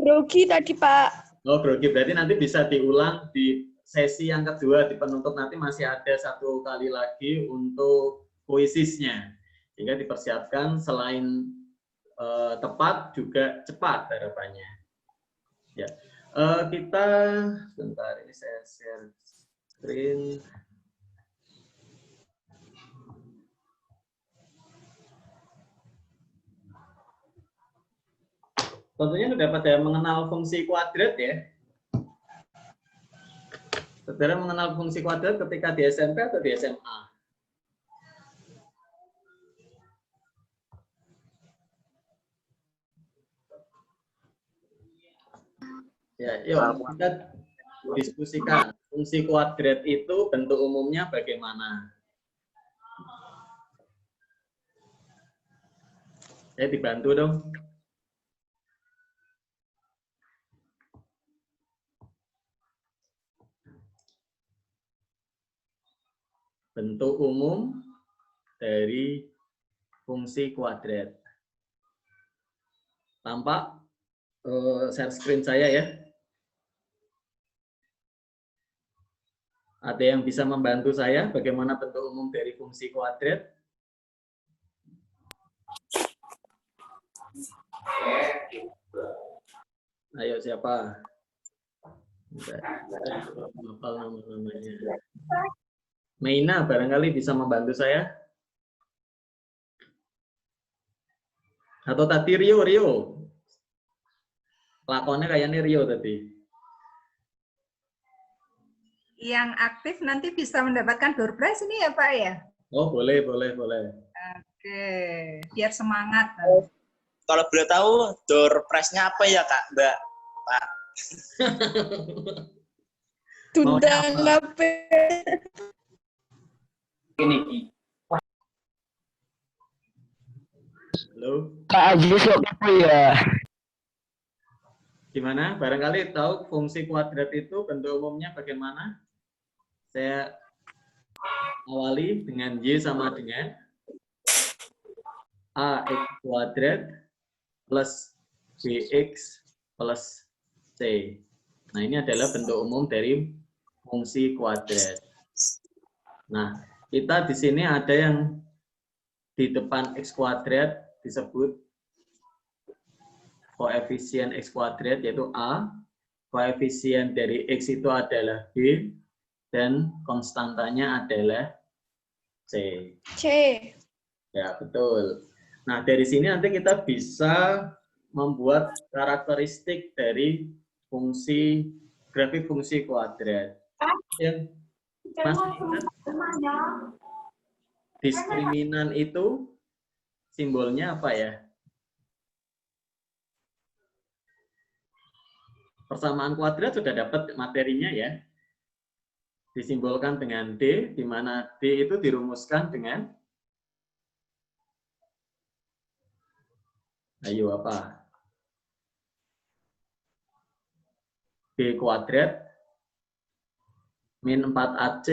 Grogi tadi, Pak. Oh, grogi. Berarti nanti bisa diulang di sesi yang kedua di penutup, nanti masih ada 1 kali lagi untuk kuisisnya. Sehingga dipersiapkan selain tepat juga cepat harapannya. Ya, kita sebentar ini saya share screen. Tentunya sudah pada mengenal fungsi kuadrat ya. Saudara mengenal fungsi kuadrat ketika di SMP atau di SMA? Ya, yuk kita diskusikan fungsi kuadrat itu bentuk umumnya bagaimana. Saya dibantu dong. Bentuk umum dari fungsi kuadrat. Tampak share screen saya ya. Ada yang bisa membantu saya bagaimana bentuk umum dari fungsi kuadrat? Ayo siapa? Hafal nama-namanya. Meina barangkali bisa membantu saya? Atau tadi Rio? Lakonnya kayaknya Rio tadi. Yang aktif nanti bisa mendapatkan door prize ini ya Pak ya? Oh boleh. Oke, biar semangat. Kalau boleh tahu door prize-nya apa ya Kak, Mbak? Pak. Tundang apa? Ini. Halo. Kak Aji sok apa ya? Gimana? Barangkali tahu fungsi kuadrat itu bentuk umumnya bagaimana? Saya awali dengan Y sama dengan AX kuadrat plus BX plus C. Nah, ini adalah bentuk umum dari fungsi kuadrat. Nah, kita di sini ada yang di depan X kuadrat disebut koefisien X kuadrat, yaitu A. Koefisien dari X itu adalah B. Dan konstantanya adalah C. Ya, betul. Nah, dari sini nanti kita bisa membuat karakteristik dari fungsi, grafik fungsi kuadrat. Yang masih ingat diskriminan itu simbolnya apa ya? Persamaan kuadrat sudah dapat materinya ya. Disimbolkan dengan D, di mana D itu dirumuskan dengan, ayo apa? B kuadrat min 4AC.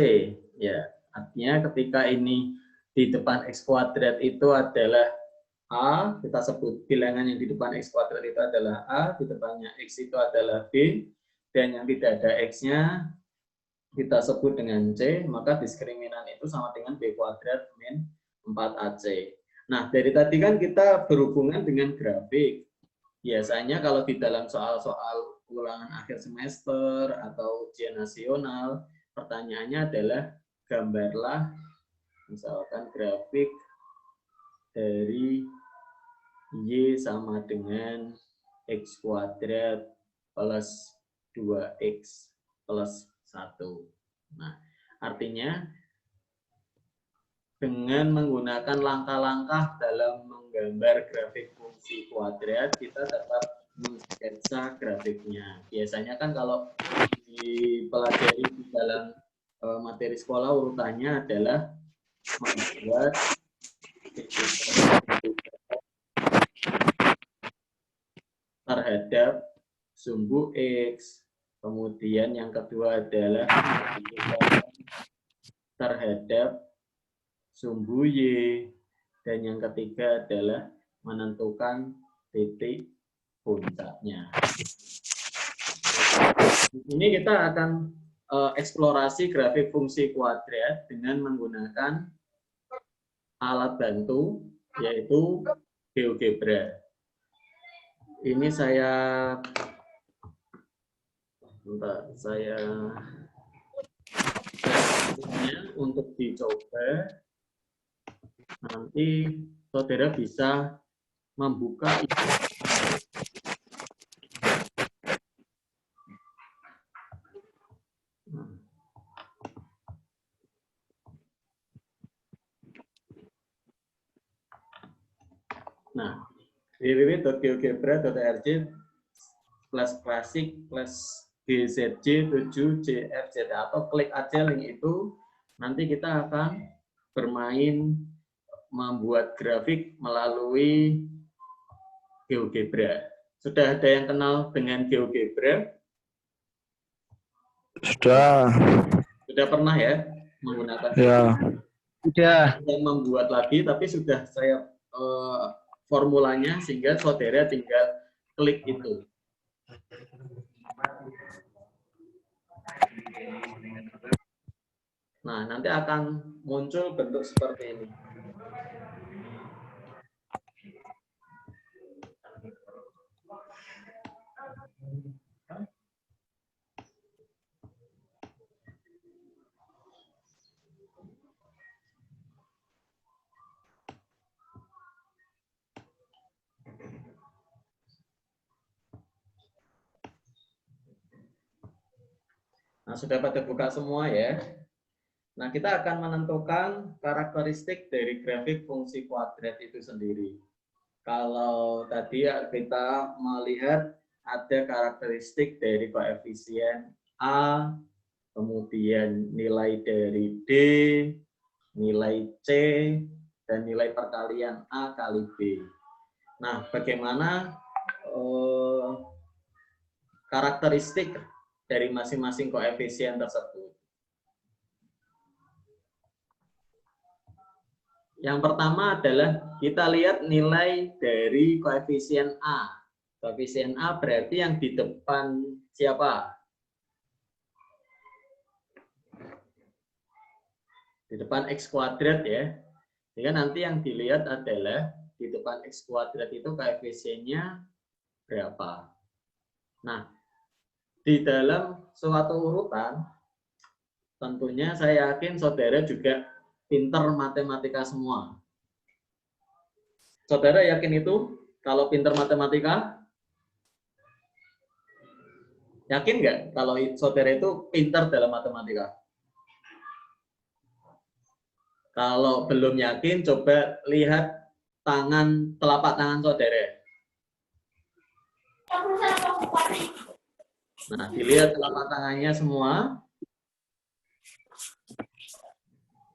Ya, artinya ketika ini di depan X kuadrat itu adalah A, kita sebut bilangan yang di depan X kuadrat itu adalah A, di depannya X itu adalah B, dan yang tidak ada X-nya kita sebut dengan C, maka diskriminan itu sama dengan B kuadrat min 4AC. Nah, dari tadi kan kita berhubungan dengan grafik. Biasanya kalau di dalam soal-soal ulangan akhir semester atau ujian nasional, pertanyaannya adalah gambarlah misalkan grafik dari Y sama dengan X kuadrat plus 2X plus 1. Nah, artinya dengan menggunakan langkah-langkah dalam menggambar grafik fungsi kuadrat, kita dapat mensketsa grafiknya. Biasanya kan kalau dipelajari di dalam materi sekolah, urutannya adalah membuat terhadap sumbu X, kemudian yang kedua adalah terhadap sumbu Y, dan yang ketiga adalah menentukan titik puncaknya. Ini kita akan eksplorasi grafik fungsi kuadrat dengan menggunakan alat bantu, yaitu GeoGebra. Ini saya untuk dicoba. Nanti saudara bisa membuka nah, www.geogebra.rj/classic/gzj7jfz, atau klik aja link itu. Nanti kita akan bermain membuat grafik melalui GeoGebra. Sudah ada yang kenal dengan GeoGebra? Sudah. Sudah pernah ya menggunakan? Ya. Sudah. Saya membuat lagi, tapi sudah saya formulanya, sehingga saudara tinggal klik itu. Nah, nanti akan muncul bentuk seperti ini. Nah, sudah pada buka semua ya. Nah, kita akan menentukan karakteristik dari grafik fungsi kuadrat itu sendiri. Kalau tadi kita melihat ada karakteristik dari koefisien A, kemudian nilai dari D, nilai C, dan nilai perkalian A kali B. Nah, bagaimana karakteristik dari masing-masing koefisien tersebut? Yang pertama adalah kita lihat nilai dari koefisien A. Koefisien A berarti yang di depan siapa? Di depan X kuadrat ya. Jadi nanti yang dilihat adalah di depan X kuadrat itu koefisiennya berapa. Nah, di dalam suatu urutan, tentunya saya yakin saudara juga pinter matematika semua. Saudara yakin itu kalau pinter matematika? Yakin nggak kalau saudara itu pinter dalam matematika? Kalau belum yakin, coba lihat telapak tangan saudara. Nah, dilihat telapak tangannya semua.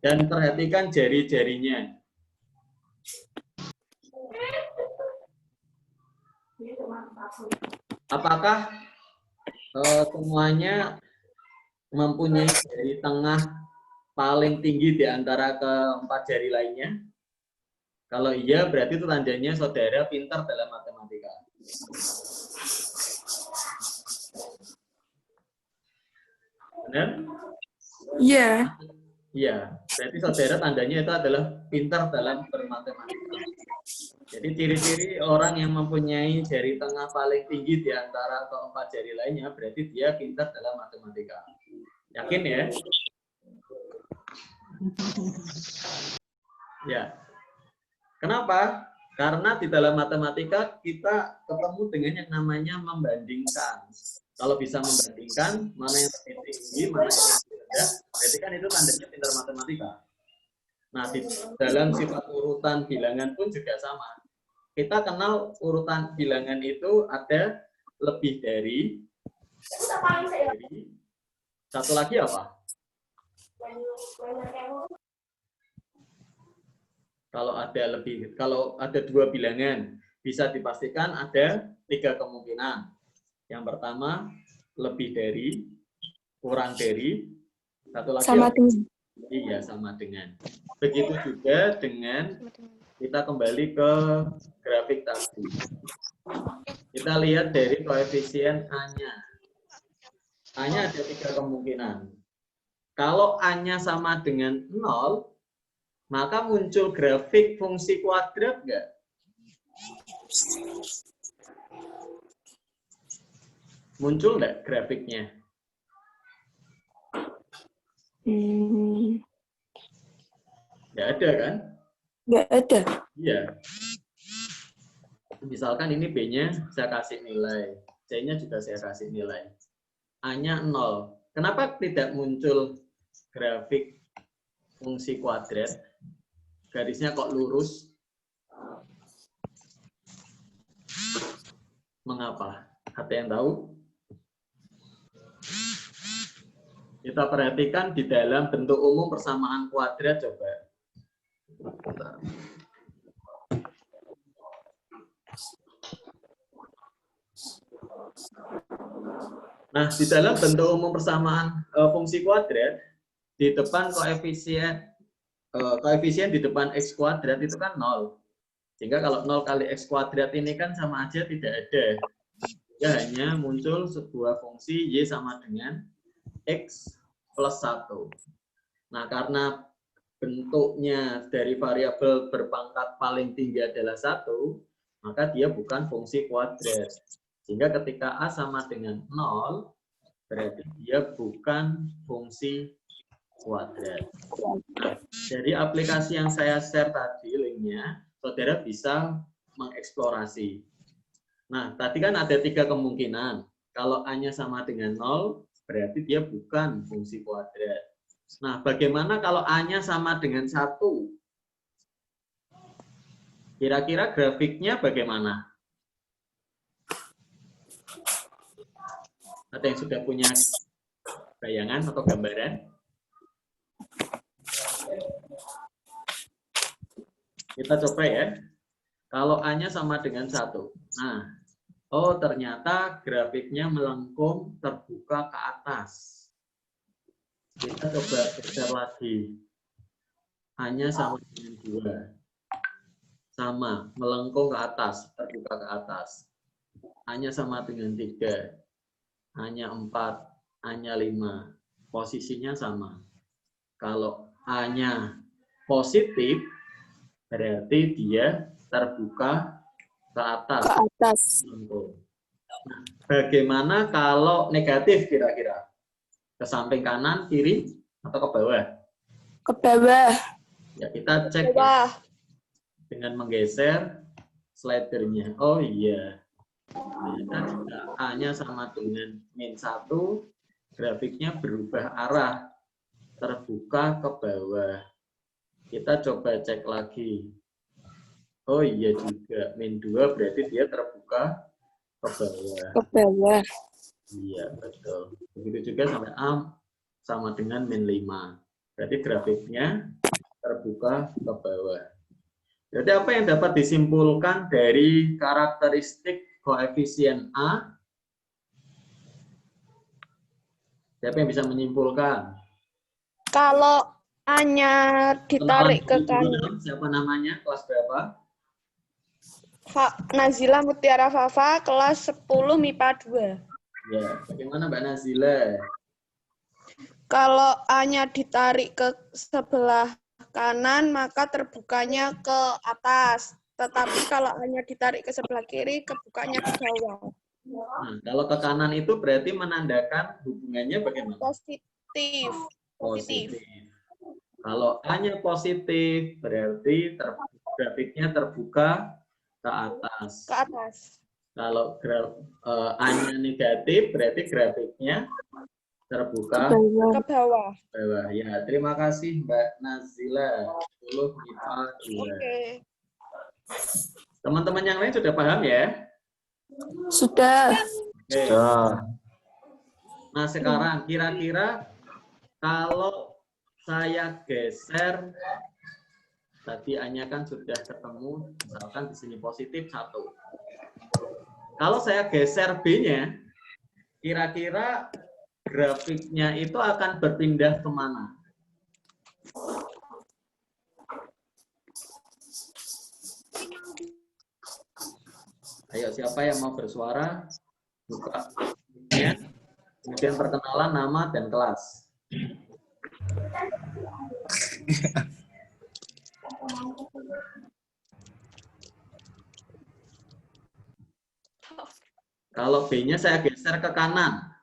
Dan perhatikan jari-jarinya. Apakah semuanya mempunyai jari tengah paling tinggi di antara keempat jari lainnya? Kalau iya, berarti itu tandanya saudara pintar dalam matematika. Benar? Iya. Iya, berarti saudara tandanya itu adalah pintar dalam bermatematika. Jadi ciri-ciri orang yang mempunyai jari tengah paling tinggi di antara keempat jari lainnya, berarti dia pintar dalam matematika. Yakin ya? Ya. Kenapa? Karena di dalam matematika kita ketemu dengan yang namanya membandingkan. Kalau bisa membandingkan mana yang lebih tinggi, mana yang lebih rendah, berarti kan itu tandanya pintar matematika. Nah, di dalam sifat urutan bilangan pun juga sama. Kita kenal urutan bilangan itu ada lebih dari satu lagi apa? Kalau ada dua bilangan, bisa dipastikan ada 3 kemungkinan. Yang pertama, lebih dari, kurang dari, satu lagi Sama dengan. Iya, sama dengan. Begitu juga dengan, kita kembali ke grafik tadi. Kita lihat dari koefisien A-nya. A-nya ada 3 kemungkinan. Kalau A-nya sama dengan 0, maka muncul grafik fungsi kuadrat nggak? Muncul nggak grafiknya? Nggak ada kan? Nggak ada. Iya. Misalkan ini B-nya saya kasih nilai, C-nya juga saya kasih nilai. A-nya 0. Kenapa tidak muncul grafik fungsi kuadrat? Garisnya kok lurus? Mengapa? Ada yang tahu? Kita perhatikan di dalam bentuk umum persamaan kuadrat, coba. Nah, di dalam bentuk umum persamaan fungsi kuadrat, di depan koefisien di depan X kuadrat itu kan 0. Sehingga kalau 0 kali X kuadrat ini kan sama aja tidak ada. Ya, hanya muncul sebuah fungsi Y sama dengan X plus 1. Nah, karena bentuknya dari variabel berpangkat paling tinggi adalah 1, maka dia bukan fungsi kuadrat. Sehingga ketika A sama dengan 0, berarti dia bukan fungsi kuadrat. Dari aplikasi yang saya share tadi, linknya, saudara bisa mengeksplorasi. Nah, tadi kan ada 3 kemungkinan. Kalau A-nya sama dengan 0, berarti dia bukan fungsi kuadrat. Nah, bagaimana kalau A-nya sama dengan 1? Kira-kira grafiknya bagaimana? Ada yang sudah punya bayangan atau gambaran? Kita coba ya. Kalau A-nya sama dengan 1. Nah, oh ternyata grafiknya melengkung terbuka ke atas. Kita coba geser lagi. A-nya sama dengan 2. Sama, melengkung ke atas, terbuka ke atas. A-nya sama dengan 3. A-nya 4, A-nya 5. Posisinya sama. Kalau A-nya positif, berarti dia terbuka ke atas. Ke atas. Nah, bagaimana kalau negatif kira-kira? Ke samping kanan, kiri, atau ke bawah? Ke bawah. Ya, kita cek Bawah. ya, dengan menggeser slidernya. Oh iya. Ternyata jika A-nya sama dengan -1, grafiknya berubah arah, terbuka ke bawah. Kita coba cek lagi. Oh iya juga, -2 berarti dia terbuka ke bawah. Ke bawah. Iya, betul. Begitu juga sampai A sama dengan -5. Berarti grafiknya terbuka ke bawah. Jadi apa yang dapat disimpulkan dari karakteristik koefisien A? Siapa yang bisa menyimpulkan? Kalau A-nya ditarik ke kanan. Siapa namanya? Kelas berapa? Nazila Mutiara Fafa, kelas 10 MIPA 2. Ya, bagaimana Mbak Nazila? Kalau A-nya ditarik ke sebelah kanan, maka terbukanya ke atas. Tetapi kalau A-nya ditarik ke sebelah kiri, kebukanya ke bawah. Nah, kalau ke kanan itu berarti menandakan hubungannya bagaimana? Positif. Positif. Kalau A-nya positif, berarti grafiknya terbuka ke atas. Ke atas. Kalau A-nya negatif, berarti grafiknya terbuka ke bawah. Ya, terima kasih Mbak Nazila. 10 MIPA 2. Oke. Teman-teman yang lain sudah paham ya? Sudah. Oke. Nah, sekarang kira-kira kalau saya geser, tadi A-nya kan sudah ketemu, misalkan di sini positif 1. Kalau saya geser B-nya, kira-kira grafiknya itu akan berpindah kemana? Ayo, siapa yang mau bersuara? Buka mic-nya. Kemudian perkenalan nama dan kelas. Kalau B-nya saya geser ke kanan.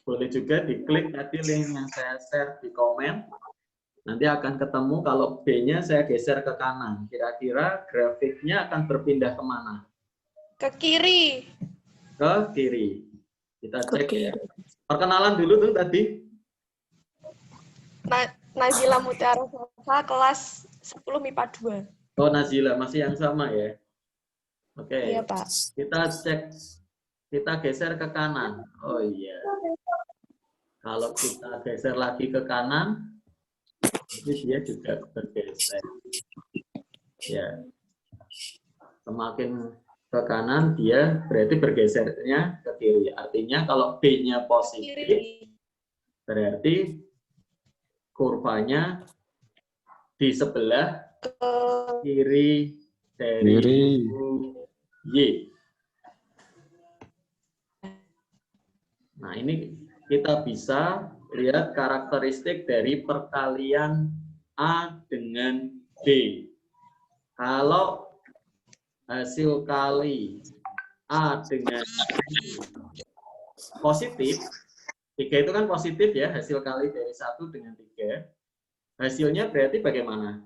Boleh juga diklik tadi link yang saya share di komen. Nanti akan ketemu kalau B-nya saya geser ke kanan. Kira-kira grafiknya akan berpindah kemana? Ke kiri. Ke kiri. Kita cek ya. Perkenalan dulu tuh tadi. Nazila Mutiara Fafa, kelas 10 MIPA 2. Oh, Nazila, masih yang sama ya? Oke. Iya, Pak. Kita cek, kita geser ke kanan. Oh iya. Kalau kita geser lagi ke kanan, jadi dia juga bergeser. Ya. Semakin ke kanan, dia berarti bergesernya ke kiri. Artinya kalau B-nya positif, berarti kurvanya di sebelah kiri dari Y. Nah, ini kita bisa lihat karakteristik dari perkalian A dengan B. Kalau hasil kali A dengan B positif, 3 itu kan positif ya, hasil kali dari 1 dengan 3. Hasilnya berarti bagaimana?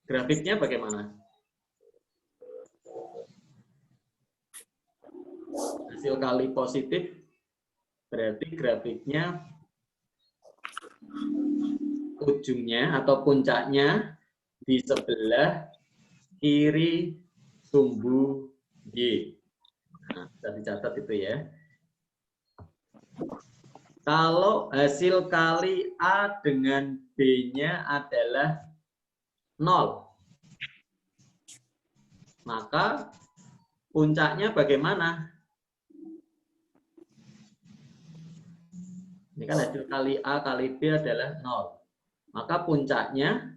Grafiknya bagaimana? Hasil kali positif berarti grafiknya ujungnya atau puncaknya di sebelah kiri sumbu Y. Nah, bisa dicatat itu ya. Kalau hasil kali A dengan B-nya adalah 0, maka puncaknya bagaimana? Ini kan hasil kali A kali B adalah 0. Maka puncaknya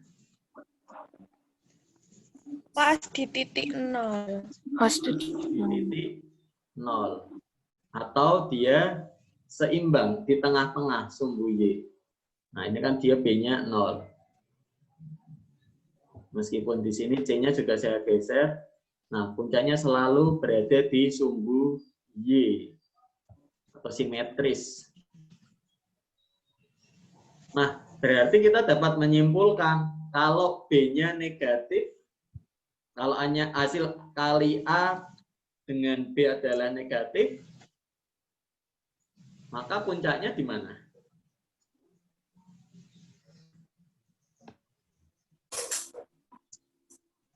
Pas di titik 0. Pas di titik 0. Atau dia seimbang di tengah-tengah sumbu Y. Nah, ini kan dia B-nya 0. Meskipun di sini C-nya juga saya geser. Nah, puncaknya selalu berada di sumbu Y. Atau simetris. Nah, berarti kita dapat menyimpulkan kalau B-nya negatif, kalau hanya hasil kali A dengan B adalah negatif, maka puncaknya di mana?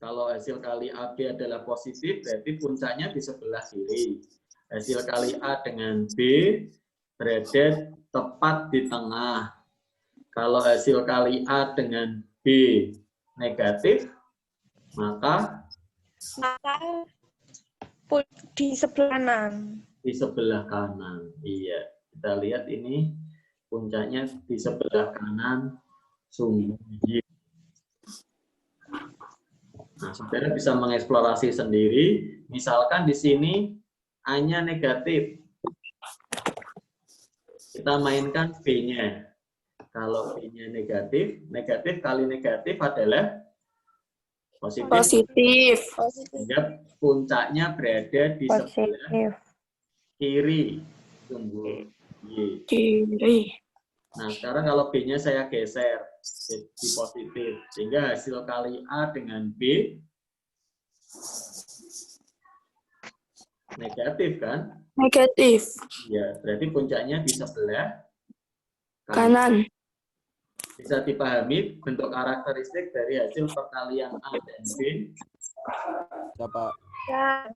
Kalau hasil kali AB adalah positif, berarti puncaknya di sebelah kiri. Hasil kali A dengan B berada tepat di tengah. Kalau hasil kali A dengan B negatif, maka di sebelah kanan. Di sebelah kanan. Iya, kita lihat ini puncaknya di sebelah kanan sumbu Y. Nah, saudara bisa mengeksplorasi sendiri. Misalkan di sini A-nya negatif. Kita mainkan B-nya. Kalau B-nya negatif, negatif kali negatif adalah positif. Positif. Sehingga puncaknya berada di sebelah kiri sumbu Y. Kiri. Nah, sekarang kalau B-nya saya geser di positif, sehingga hasil kali A dengan B negatif kan? Negatif. Ya, berarti puncaknya di sebelah Kanan. Bisa dipahami bentuk karakteristik dari hasil perkalian A dan B? Bapak. Ya.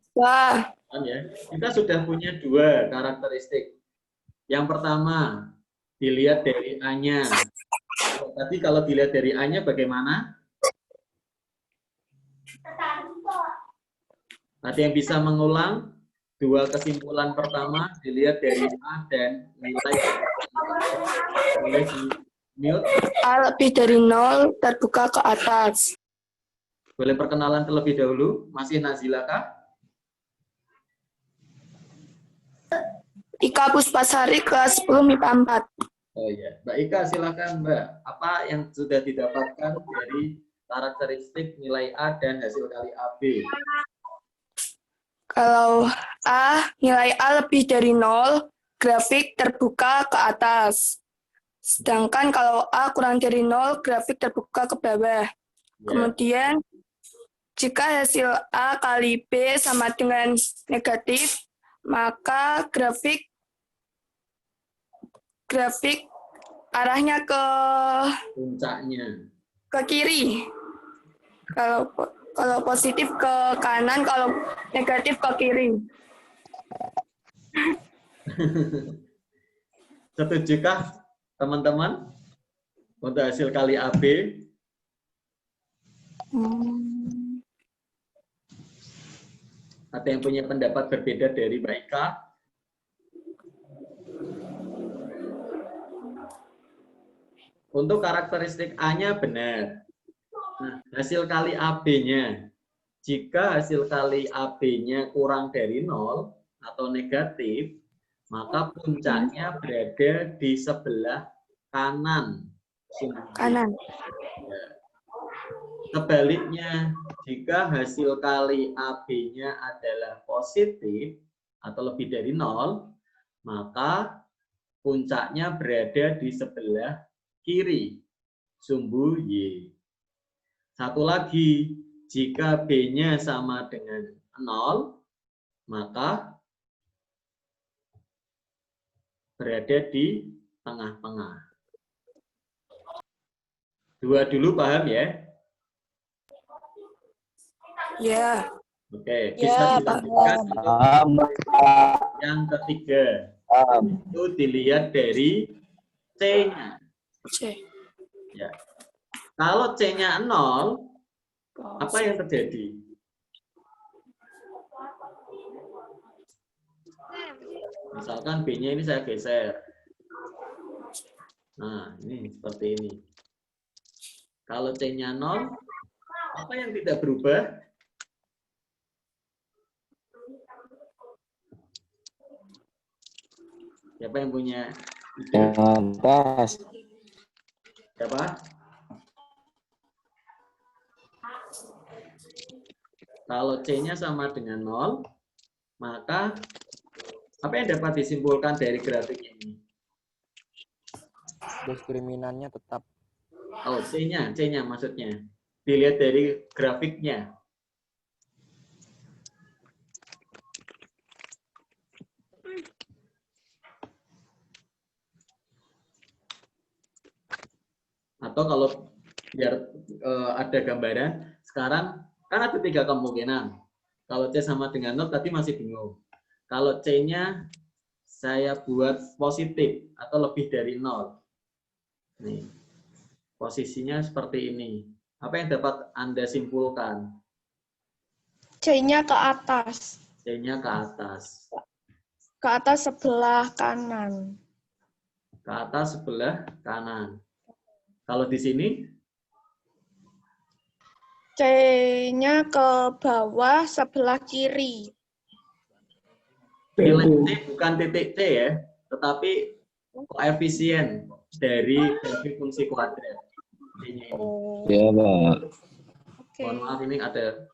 Ya, kita sudah punya dua karakteristik. Yang pertama, dilihat dari A-nya. Tadi kalau dilihat dari A-nya bagaimana? Ada yang bisa mengulang? Dua kesimpulan pertama dilihat dari A dan nilai. Boleh di-mute. A lebih dari 0 terbuka ke atas. Boleh perkenalan terlebih dahulu. Masih Nazila kah? Ika Puspasari kelas 10 MIPA 4. Oh iya, Mbak Ika silakan Mbak. Apa yang sudah didapatkan dari karakteristik nilai A dan hasil kali AB? Kalau A, nilai A lebih dari 0, grafik terbuka ke atas. Sedangkan kalau A kurang dari 0, grafik terbuka ke bawah. Kemudian, jika hasil A kali B sama dengan negatif, maka grafik arahnya ke puncaknya ke kiri. Kalau positif ke kanan, kalau negatif ke kiri. Setujukah teman-teman untuk hasil kali AB? Ada yang punya pendapat berbeda dari Mbak Ika? Untuk karakteristik A-nya benar. Nah, hasil kali AB-nya. Jika hasil kali AB-nya kurang dari 0 atau negatif, maka puncaknya berada di sebelah kanan. Kanan. Ya. Sebaliknya, jika hasil kali AB-nya adalah positif atau lebih dari 0, maka puncaknya berada di sebelah kiri, sumbu Y. Satu lagi, jika B-nya sama dengan 0, maka berada di tengah-tengah. Dua dulu paham ya? Ya. Oke, bisa dilanjutkan untuk yang ketiga. Itu dilihat dari C-nya. C. Ya. Kalau C-nya 0, apa yang terjadi? Misalkan B-nya ini saya geser. Nah, ini seperti ini. Kalau C-nya 0, apa yang tidak berubah? Siapa yang punya ide? Atas. Siapa? Kalau C-nya sama dengan 0, maka apa yang dapat disimpulkan dari grafik ini? Diskriminannya tetap. Oh, C-nya maksudnya. Dilihat dari grafiknya. Atau kalau biar ada gambaran, sekarang kan ada 3 kemungkinan. Kalau C sama dengan 0 tadi masih bingung. Kalau C-nya saya buat positif atau lebih dari 0. Nih, posisinya seperti ini. Apa yang dapat Anda simpulkan? C-nya ke atas. C-nya ke atas. Ke atas sebelah kanan. Ke atas sebelah kanan. Kalau di sini? C-nya ke bawah sebelah kiri. Nilai C bukan titik C ya, tetapi koefisien dari grafik fungsi kuadrat. C-nya ini. Ya, Pak. Mohon maaf ini ada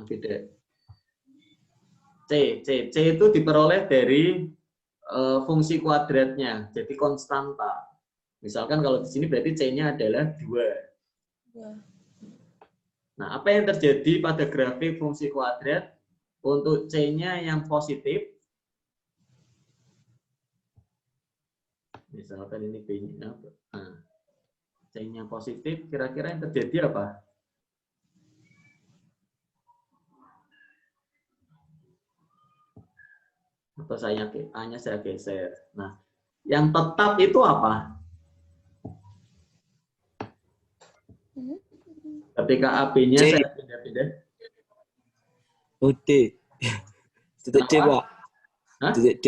beda. C itu diperoleh dari fungsi kuadratnya, jadi konstanta. Misalkan kalau di sini berarti C-nya adalah 2. Nah, apa yang terjadi pada grafik fungsi kuadrat? Untuk C-nya yang positif, misalkan ini B-nya, nah, C-nya positif, kira-kira yang terjadi apa? Atau A-nya saya geser. Nah, yang tetap itu apa? Ketika AB-nya saya pindah-pindah. Oh, D. Titik D, Pak. Hah? Titik D.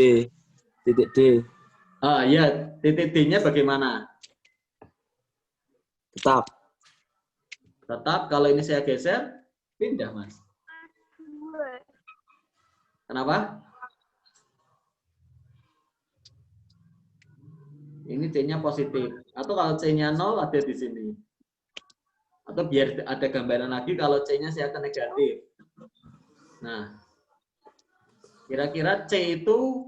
Titik D. Ah, ya, titik D-nya bagaimana? Tetap. Tetap, kalau ini saya geser, pindah, Mas. Kenapa? Ini C-nya positif. Atau kalau C-nya 0, ada di sini. Atau biar ada gambaran lagi, kalau C-nya saya akan negatif. Nah, kira-kira C itu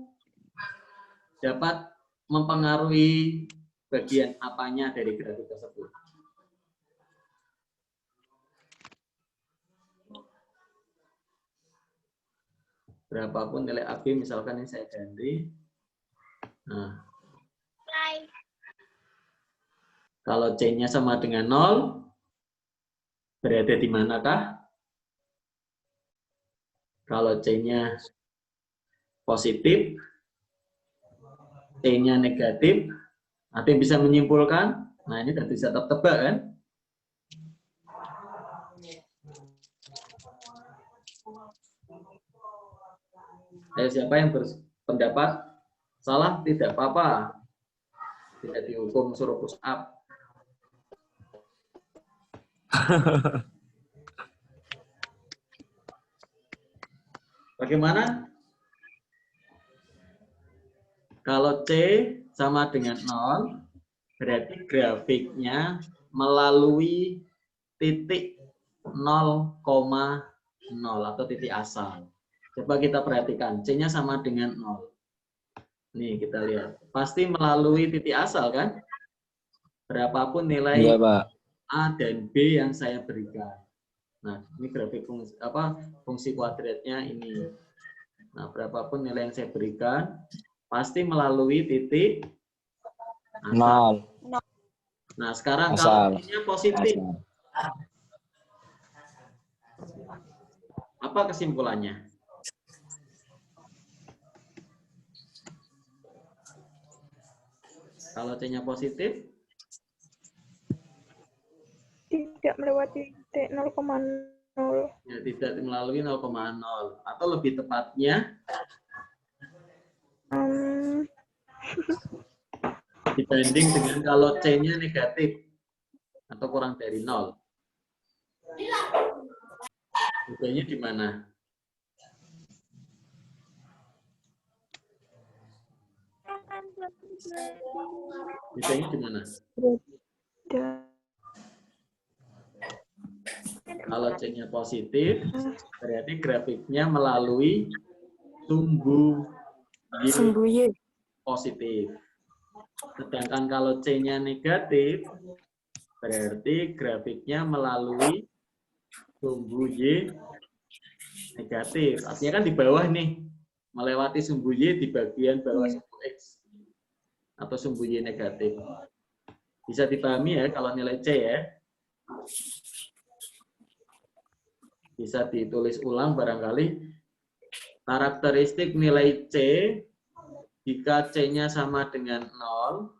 dapat mempengaruhi bagian apanya dari grafik tersebut? Berapapun nilai AB, misalkan ini saya ganti. Nah, kalau C-nya sama dengan 0, berada di manakah? Kalau C-nya positif, C-nya negatif, ada yang bisa menyimpulkan? Nah, ini sudah bisa tebak kan? Ayo, siapa yang berpendapat salah? Tidak apa-apa. Tidak dihukum suruh push up. Bagaimana? Kalau C sama dengan 0, berarti grafiknya melalui titik 0,0 atau titik asal. Coba kita perhatikan, C-nya sama dengan 0. Nih, kita lihat. Pasti melalui titik asal, kan? Berapapun nilai Iya, Pak. A dan B yang saya berikan. Nah, ini grafik fungsi kuadratnya ini. Nah, berapapun nilai yang saya berikan, pasti melalui titik asal. 0. Nah, sekarang Asal. kalau C-nya positif, apa kesimpulannya? Kalau C-nya positif, tidak melewati titik 0,0. ya tidak melalui 0,0. Atau lebih tepatnya, dibanding dengan kalau C-nya negatif atau kurang dari 0. Bedanya di mana? Bedanya di mana? Kalau C-nya positif, berarti grafiknya melalui sumbu Y positif. Sedangkan kalau C-nya negatif, berarti grafiknya melalui sumbu Y negatif. Artinya kan di bawah nih, melewati sumbu Y di bagian bawah sumbu X. Atau sumbu Y negatif. Bisa dipahami ya kalau nilai C ya. Bisa ditulis ulang barangkali. Karakteristik nilai C, jika C-nya sama dengan 0,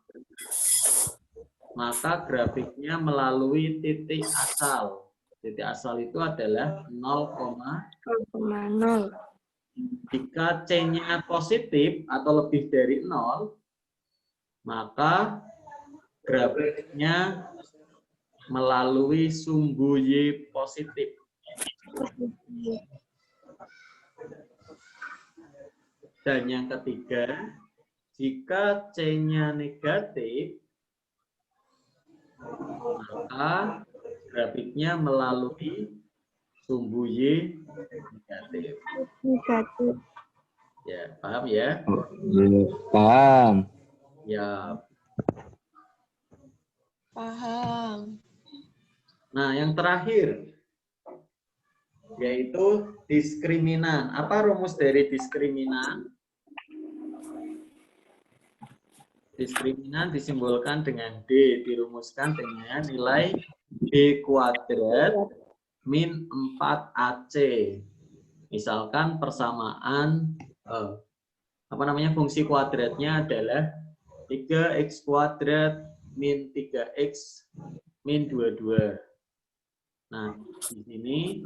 maka grafiknya melalui titik asal. Titik asal itu adalah 0,0. Jika C-nya positif atau lebih dari 0, maka grafiknya melalui sumbu Y positif. Dan yang ketiga, jika C-nya negatif, maka grafiknya melalui sumbu Y negatif. Ya, paham ya? Paham. Ya. Paham. Nah, yang terakhir yaitu diskriminan. Apa rumus dari diskriminan? Diskriminant disimbolkan dengan D, dirumuskan dengan nilai D kuadrat min 4AC. Misalkan persamaan fungsi kuadratnya adalah 3x kuadrat min 3x min 22. Nah, di sini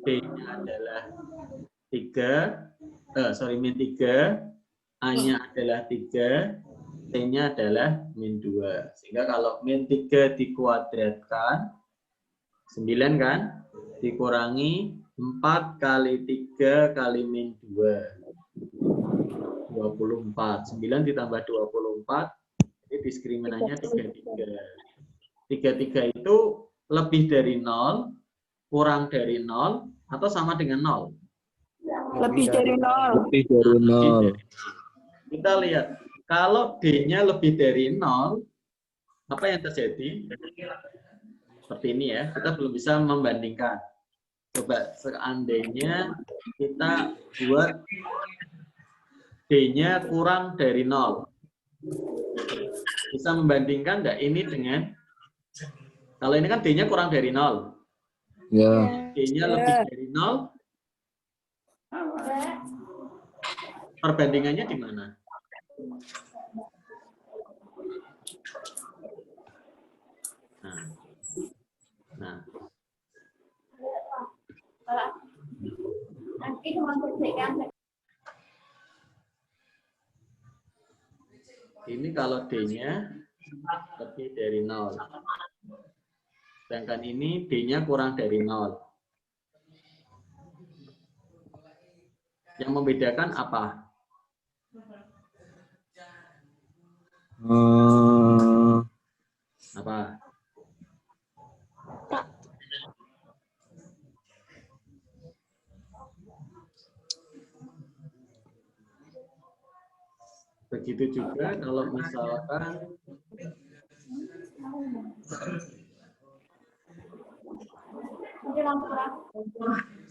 D-nya adalah min 3, A-nya adalah 3, T-nya adalah min 2. Sehingga kalau min 3 dikuadratkan, 9 kan? Dikurangi 4 kali 3 kali min 2. 24. 9 ditambah 24, jadi diskriminannya 33. 33 itu lebih dari 0, kurang dari 0, atau sama dengan 0? Lebih dari 0. Lebih dari 0. Kita lihat. Kalau D-nya lebih dari 0, apa yang terjadi? Seperti ini ya, kita belum bisa membandingkan. Coba seandainya kita buat D-nya kurang dari 0. Bisa membandingkan enggak ini dengan, kalau ini kan D-nya kurang dari 0. Ya. D-nya lebih dari 0. Perbandingannya di mana? Nah. Ini kalau D-nya lebih dari 0. Sedangkan ini D-nya kurang dari 0. Yang membedakan apa? Apa? Begitu juga kalau misalkan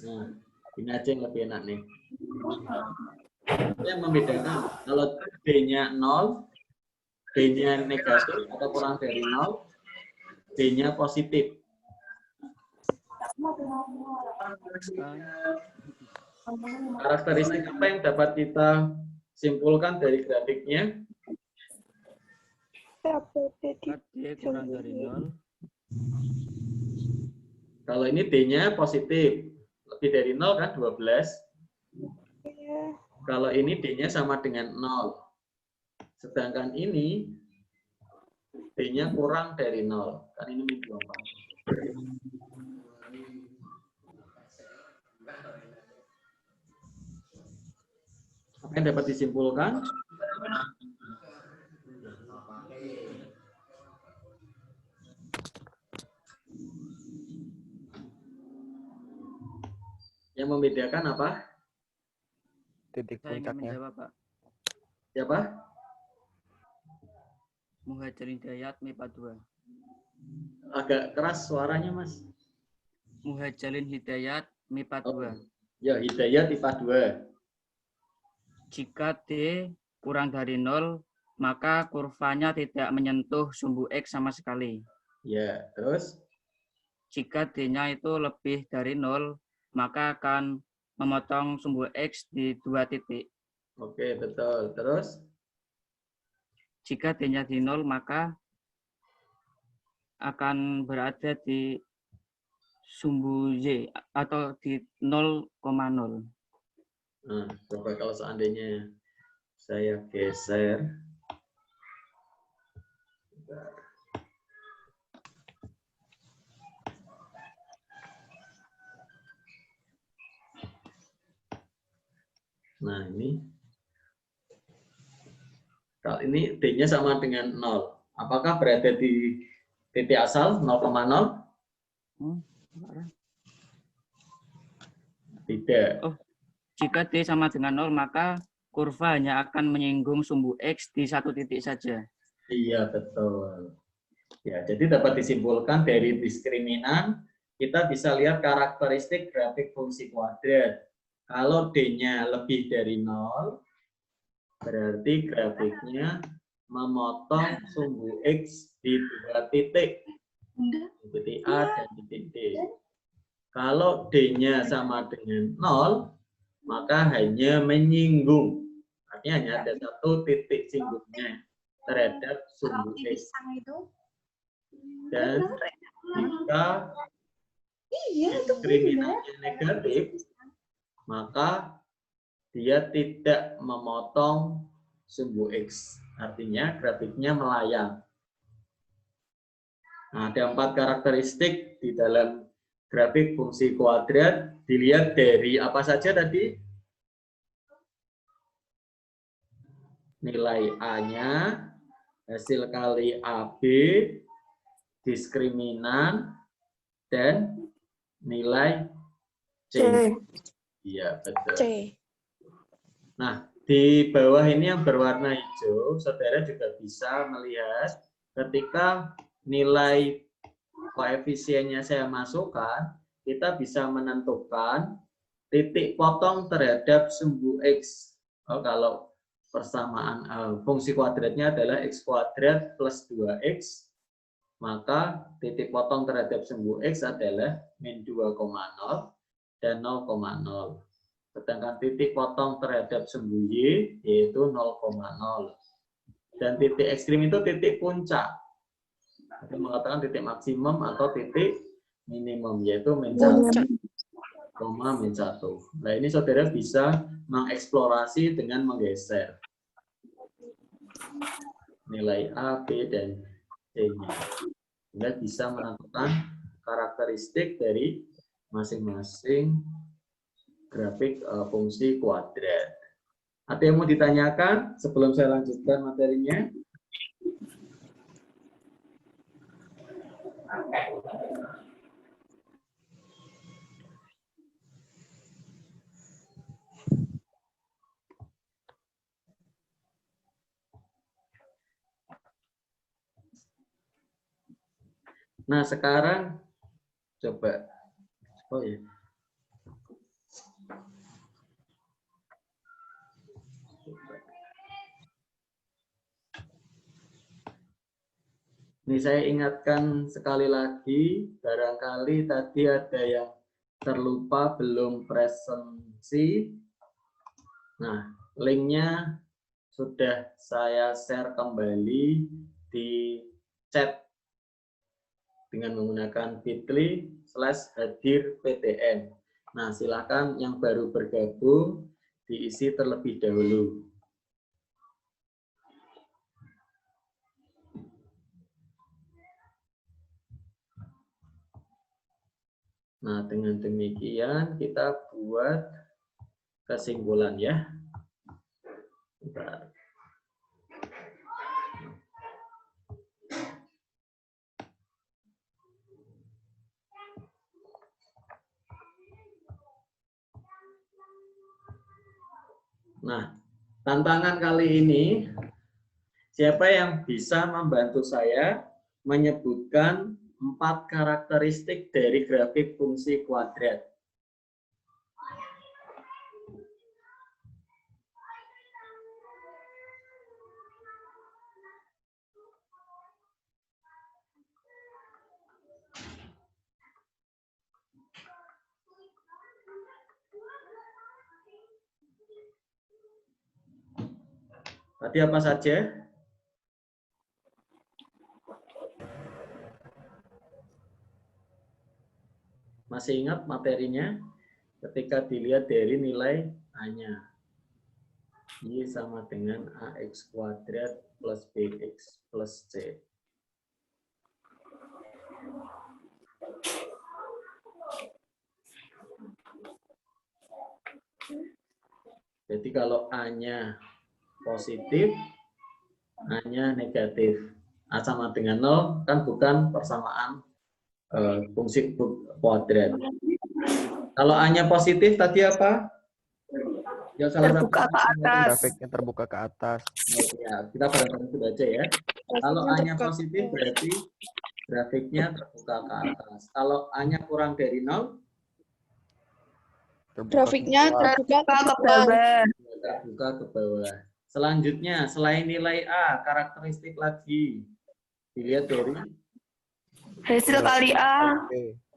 nah, ini aja yang lebih enak nih. Yang membedakan kalau D-nya 0, D-nya negatif atau kurang dari 0, D-nya positif. Karakteristik apa yang dapat kita simpulkan dari grafiknya? Kurang dari 0. Kalau ini D-nya positif, lebih dari 0 kan 12. Kalau ini D-nya sama dengan 0. Sedangkan ini D-nya kurang dari 0. Kan ini min 24. Apa yang dapat disimpulkan? Yang membedakan apa? Titik puncaknya. Menjawab, Pak. Siapa? Muhajir Hidayat MIPA 2. Agak keras suaranya, Mas. Muhajirin Hidayat MIPA 2. Ya, Hidayat IPA 2. Jika D kurang dari 0, maka kurvanya tidak menyentuh sumbu X sama sekali. Ya, terus? Jika D-nya itu lebih dari 0, maka akan memotong sumbu X di 2 titik. Oke, betul. Terus? Jika D-nya di 0, maka akan berada di sumbu Y atau di 0,0. Nah, coba kalau seandainya saya geser. Nah, ini. Kalau ini D-nya sama dengan 0. Apakah berada di titik asal 0,0? Tidak. Oh, jika D sama dengan 0, maka kurva hanya akan menyinggung sumbu X di satu titik saja. Iya, betul. Ya, jadi dapat disimpulkan dari diskriminan, kita bisa lihat karakteristik grafik fungsi kuadrat. Kalau D-nya lebih dari 0, berarti grafiknya memotong sumbu X di 2 titik. Titik A dan titik D. Kalau D-nya sama dengan 0, maka hanya menyinggung. Artinya hanya ada satu titik singgungnya terhadap sumbu X. Dan jika diskriminannya negatif, maka dia tidak memotong sumbu X. Artinya grafiknya melayang. Nah, ada 4 karakteristik di dalam grafik fungsi kuadrat. Dilihat dari apa saja tadi? Nilai A-nya, hasil kali AB, diskriminan, dan nilai C. Iya, betul. C. Nah, di bawah ini yang berwarna hijau, saudara juga bisa melihat ketika nilai koefisiennya saya masukkan, kita bisa menentukan titik potong terhadap sumbu X. Kalau persamaan fungsi kuadratnya adalah X kuadrat plus 2X, maka titik potong terhadap sumbu X adalah min 2,0 dan 0,0. Sedangkan titik potong terhadap sumbu Y yaitu 0,0. Dan titik ekstrim itu titik puncak. Itu mengatakan titik maksimum atau titik minimum, yaitu min 1, min 1. Nah, ini saudara bisa mengeksplorasi dengan menggeser nilai A, B, dan C-nya. Sehingga bisa menentukan karakteristik dari masing-masing grafik fungsi kuadrat. Ada yang mau ditanyakan sebelum saya lanjutkan materinya? Nah, sekarang coba. Oh ya. Ini saya ingatkan sekali lagi, barangkali tadi ada yang terlupa belum presensi. Nah, linknya sudah saya share kembali di chat dengan menggunakan bit.ly/hadirptn. Nah, silakan yang baru bergabung diisi terlebih dahulu. Nah, dengan demikian kita buat kesimpulan ya. Bentar. Nah, tantangan kali ini, siapa yang bisa membantu saya menyebutkan 4 karakteristik dari grafik fungsi kuadrat? Tadi apa saja? Masih ingat materinya? Ketika dilihat dari nilai A-nya. Y sama dengan AX kuadrat plus BX plus C. Jadi kalau A-nya positif, A-nya negatif. A sama dengan 0 kan bukan persamaan fungsi kuadrat. Kalau A-nya positif tadi apa? Ya, Terbuka ke atas. Grafiknya terbuka ke atas. Ya, kita bareng-bareng itu aja ya. Kalau A-nya positif berarti grafiknya terbuka ke atas. Kalau A-nya kurang dari 0, grafiknya terbuka ke bawah. Terbuka ke bawah. Selanjutnya, selain nilai A, karakteristik lagi. Dilihat dari Hasil kali A.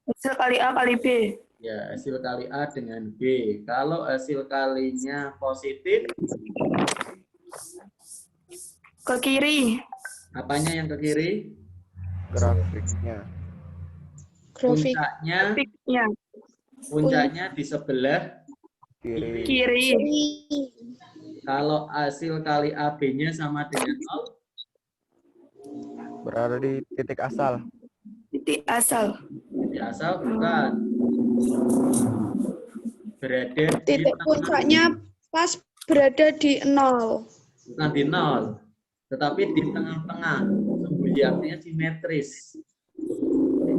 Hasil kali A kali B. ya, hasil kali A dengan B. Kalau hasil kalinya positif, Ke kiri. apanya yang ke kiri? Grafiknya. Puncaknya di sebelah Kiri. Kalau hasil kali AB-nya sama dengan 0, Berada di titik asal. Titik asal. titik asal bukan. Berada di Titik puncaknya pas berada di 0. bukan di 0, tetapi di tengah-tengah. Sembunyi artinya simetris.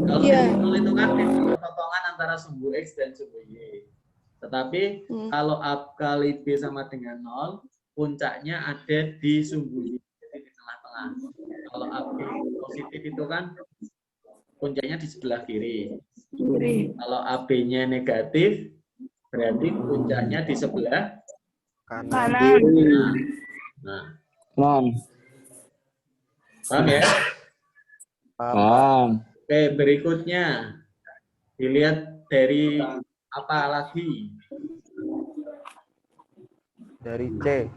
Kalau di 0 itu kan potongan antara sumbu X dan sumbu Y. Tetapi kalau A kali B sama dengan 0, puncaknya ada di sumbu Y, jadi di tengah-tengah. Kalau AB positif itu kan puncaknya di sebelah kiri. Kalau AB-nya negatif, berarti puncaknya di sebelah kanan. Nah, Paham ya? Paham. Oke, berikutnya dilihat dari apa lagi? Dari C.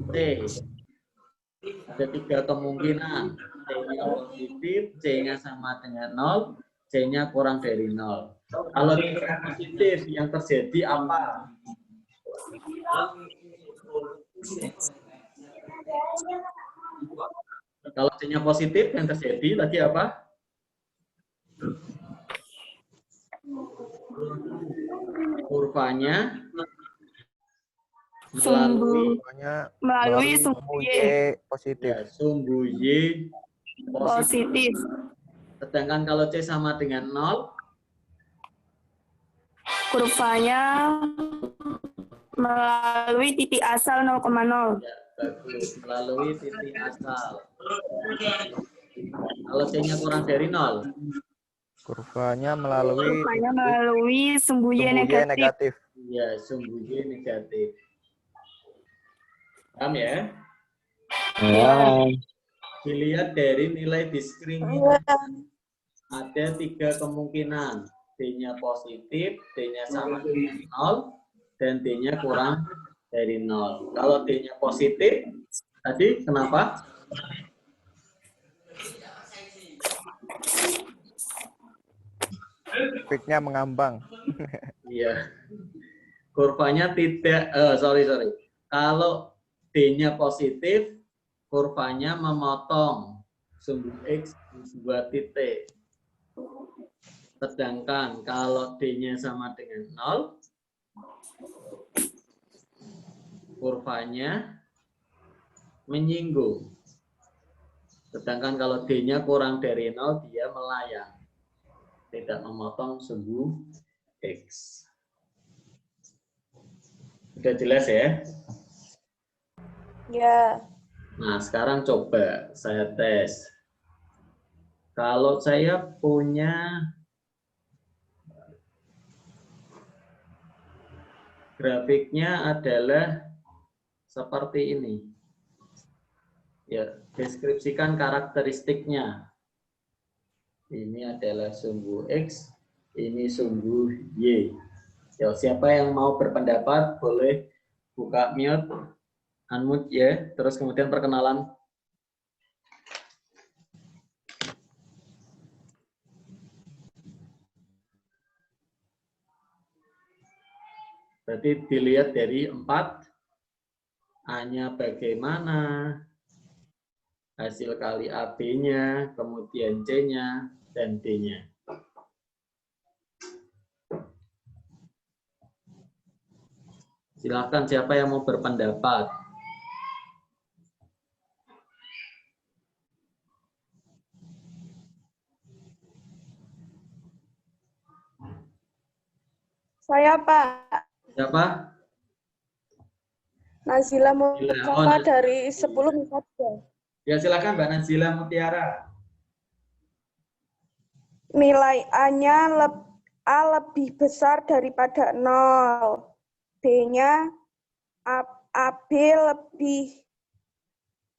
C. Ada 3 kemungkinan. C-nya positif, C-nya sama dengan 0, C-nya kurang dari 0. Kalau C-nya positif, yang terjadi apa? Kalau C-nya positif, yang terjadi tadi apa? Kurvanya melalui sumbu Y positif. Ya, sumbu Y positif. Sedangkan kalau C sama dengan 0, kurvanya melalui titik asal 0,0. Ya, bagus. Melalui titik asal. Kalau C-nya kurang dari 0, kurvanya melalui sumbu Y negatif. Ya, sumbu Y negatif. Paham ya? Ya. Dilihat dari nilai diskriminasi. Ada 3 kemungkinan. D-nya positif, D-nya sama dengan 0, dan D-nya kurang dari 0. Kalau D-nya positif, tadi kenapa? Grafiknya mengambang. Iya. Kurvanya tidak, sorry. Kalau D-nya positif, kurvanya memotong sumbu X di sebuah titik. Sedangkan kalau D-nya sama dengan 0, kurvanya menyinggung. Sedangkan kalau D-nya kurang dari 0, dia melayang. Tidak memotong sumbu X. Sudah jelas ya? Ya. Nah, sekarang coba saya tes. Kalau saya punya grafiknya adalah seperti ini. Ya, deskripsikan karakteristiknya. Ini adalah sumbu X, ini sumbu Y. Ya, siapa yang mau berpendapat boleh buka mute, unmute ya, terus kemudian perkenalan. Berarti dilihat dari 4, A-nya bagaimana, hasil kali AB-nya, kemudian C-nya, dan D-nya. Silakan siapa yang mau berpendapat. Saya, Pak. Siapa? Nazila Nazila. Oh, Mustafa dari 10 Misalnya. Ya, silakan Mbak Nazila Mutiara. Nilai A-nya A lebih besar daripada 0. B-nya AB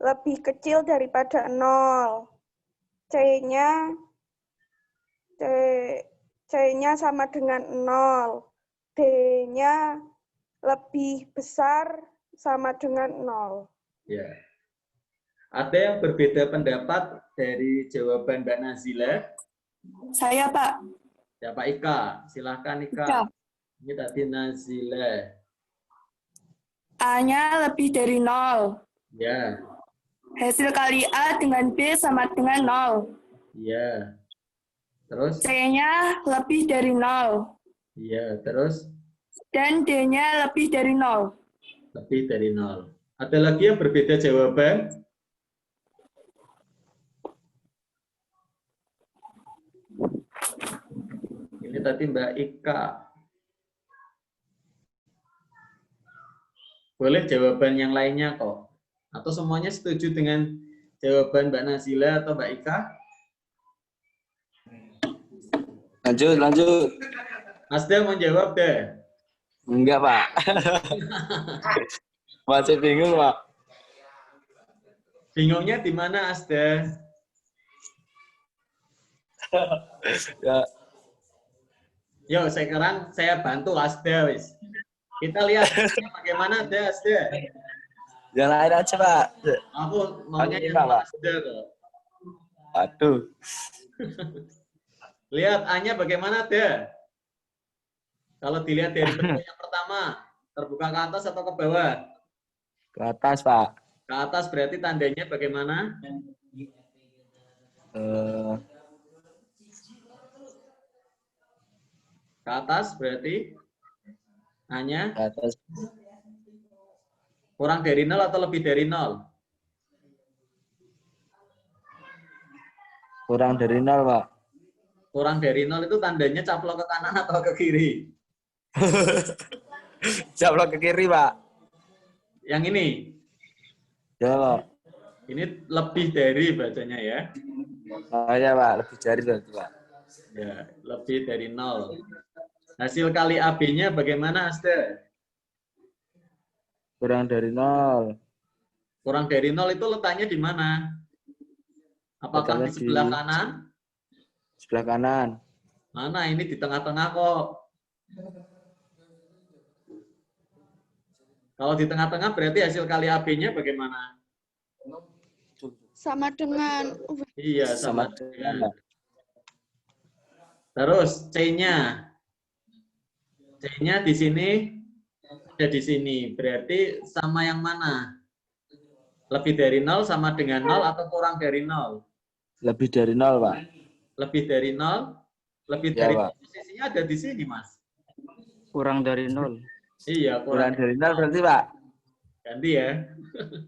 lebih kecil daripada 0. C-nya sama dengan 0. D-nya lebih besar sama dengan 0. Ya. Ada yang berbeda pendapat dari jawaban Mbak Nazila? Saya, Pak. Ya, Pak Ika. Silakan Ika. Ika. Ini tadi Nazila. A-nya lebih dari 0. Ya. Hasil kali A dengan B sama dengan 0. Ya. Terus? C-nya lebih dari 0. Iya, terus? Dan D-nya lebih dari 0. Lebih dari 0. Ada lagi yang berbeda jawaban? Ini tadi Mbak Ika. Boleh jawaban yang lainnya kok. Atau semuanya setuju dengan jawaban Mbak Nazila atau Mbak Ika? Lanjut. Mas Del mau jawab deh. Enggak, Pak. Masih bingung, Pak. Bingungnya di mana, Asda? Ya. Yuk, sekarang saya bantu Asda, wis. Kita lihat bagaimana ada Asda. Yang lain aja, Pak. Aku maunya Ini, yang Pak. Asda kok. Aduh. Lihat A-nya bagaimana, ada? Kalau dilihat dari bentuk yang pertama, terbuka ke atas atau ke bawah? Ke atas, Pak. Ke atas berarti tandanya bagaimana? Ke atas berarti A-nya? Ke atas. Kurang dari 0 atau lebih dari 0? Kurang dari 0, Pak. Kurang dari 0 itu tandanya caplok ke kanan atau ke kiri? Caplok ke kiri, Pak. Yang ini? Ya, Pak. Ini lebih dari bacanya ya? Oh ya, Pak. Lebih dari itu, Pak. Ya, lebih dari 0. Hasil kali AB-nya bagaimana, Asda? Kurang dari 0. Kurang dari 0 itu letaknya di mana? Apakah Letaknya di sebelah di kanan? sebelah kanan. Mana? Ini di tengah-tengah kok. Kalau di tengah-tengah berarti hasil kali AB-nya bagaimana? Sama dengan Iya, sama dengan. Terus C-nya. C-nya di sini ada di sini. Berarti sama yang mana? Lebih dari 0 sama dengan 0 atau kurang dari 0? Lebih dari 0, Pak. Lebih dari 0? Lebih Ya, dari Pak. posisinya ada di sini, Mas. Kurang dari 0. Iya, Kurang dari 0 berarti, Pak. Ganti ya.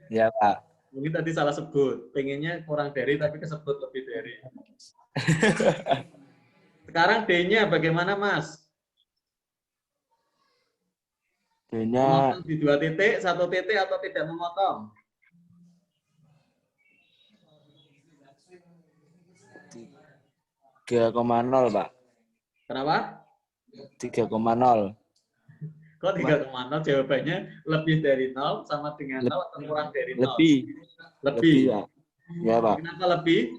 Ya, Pak. Mungkin tadi salah sebut. Pengennya kurang dari tapi kesebut lebih dari. Sekarang D-nya bagaimana, Mas? D-nya Memotong di 2 titik, 1 titik atau tidak memotong? 3,0 Pak. Kenapa? 3,0. Kok 3,0 jawabannya lebih dari 0 sama dengan 0 atau kurang dari 0? Lebih. Lebih. Pak. Ya, Pak. Kenapa lebih?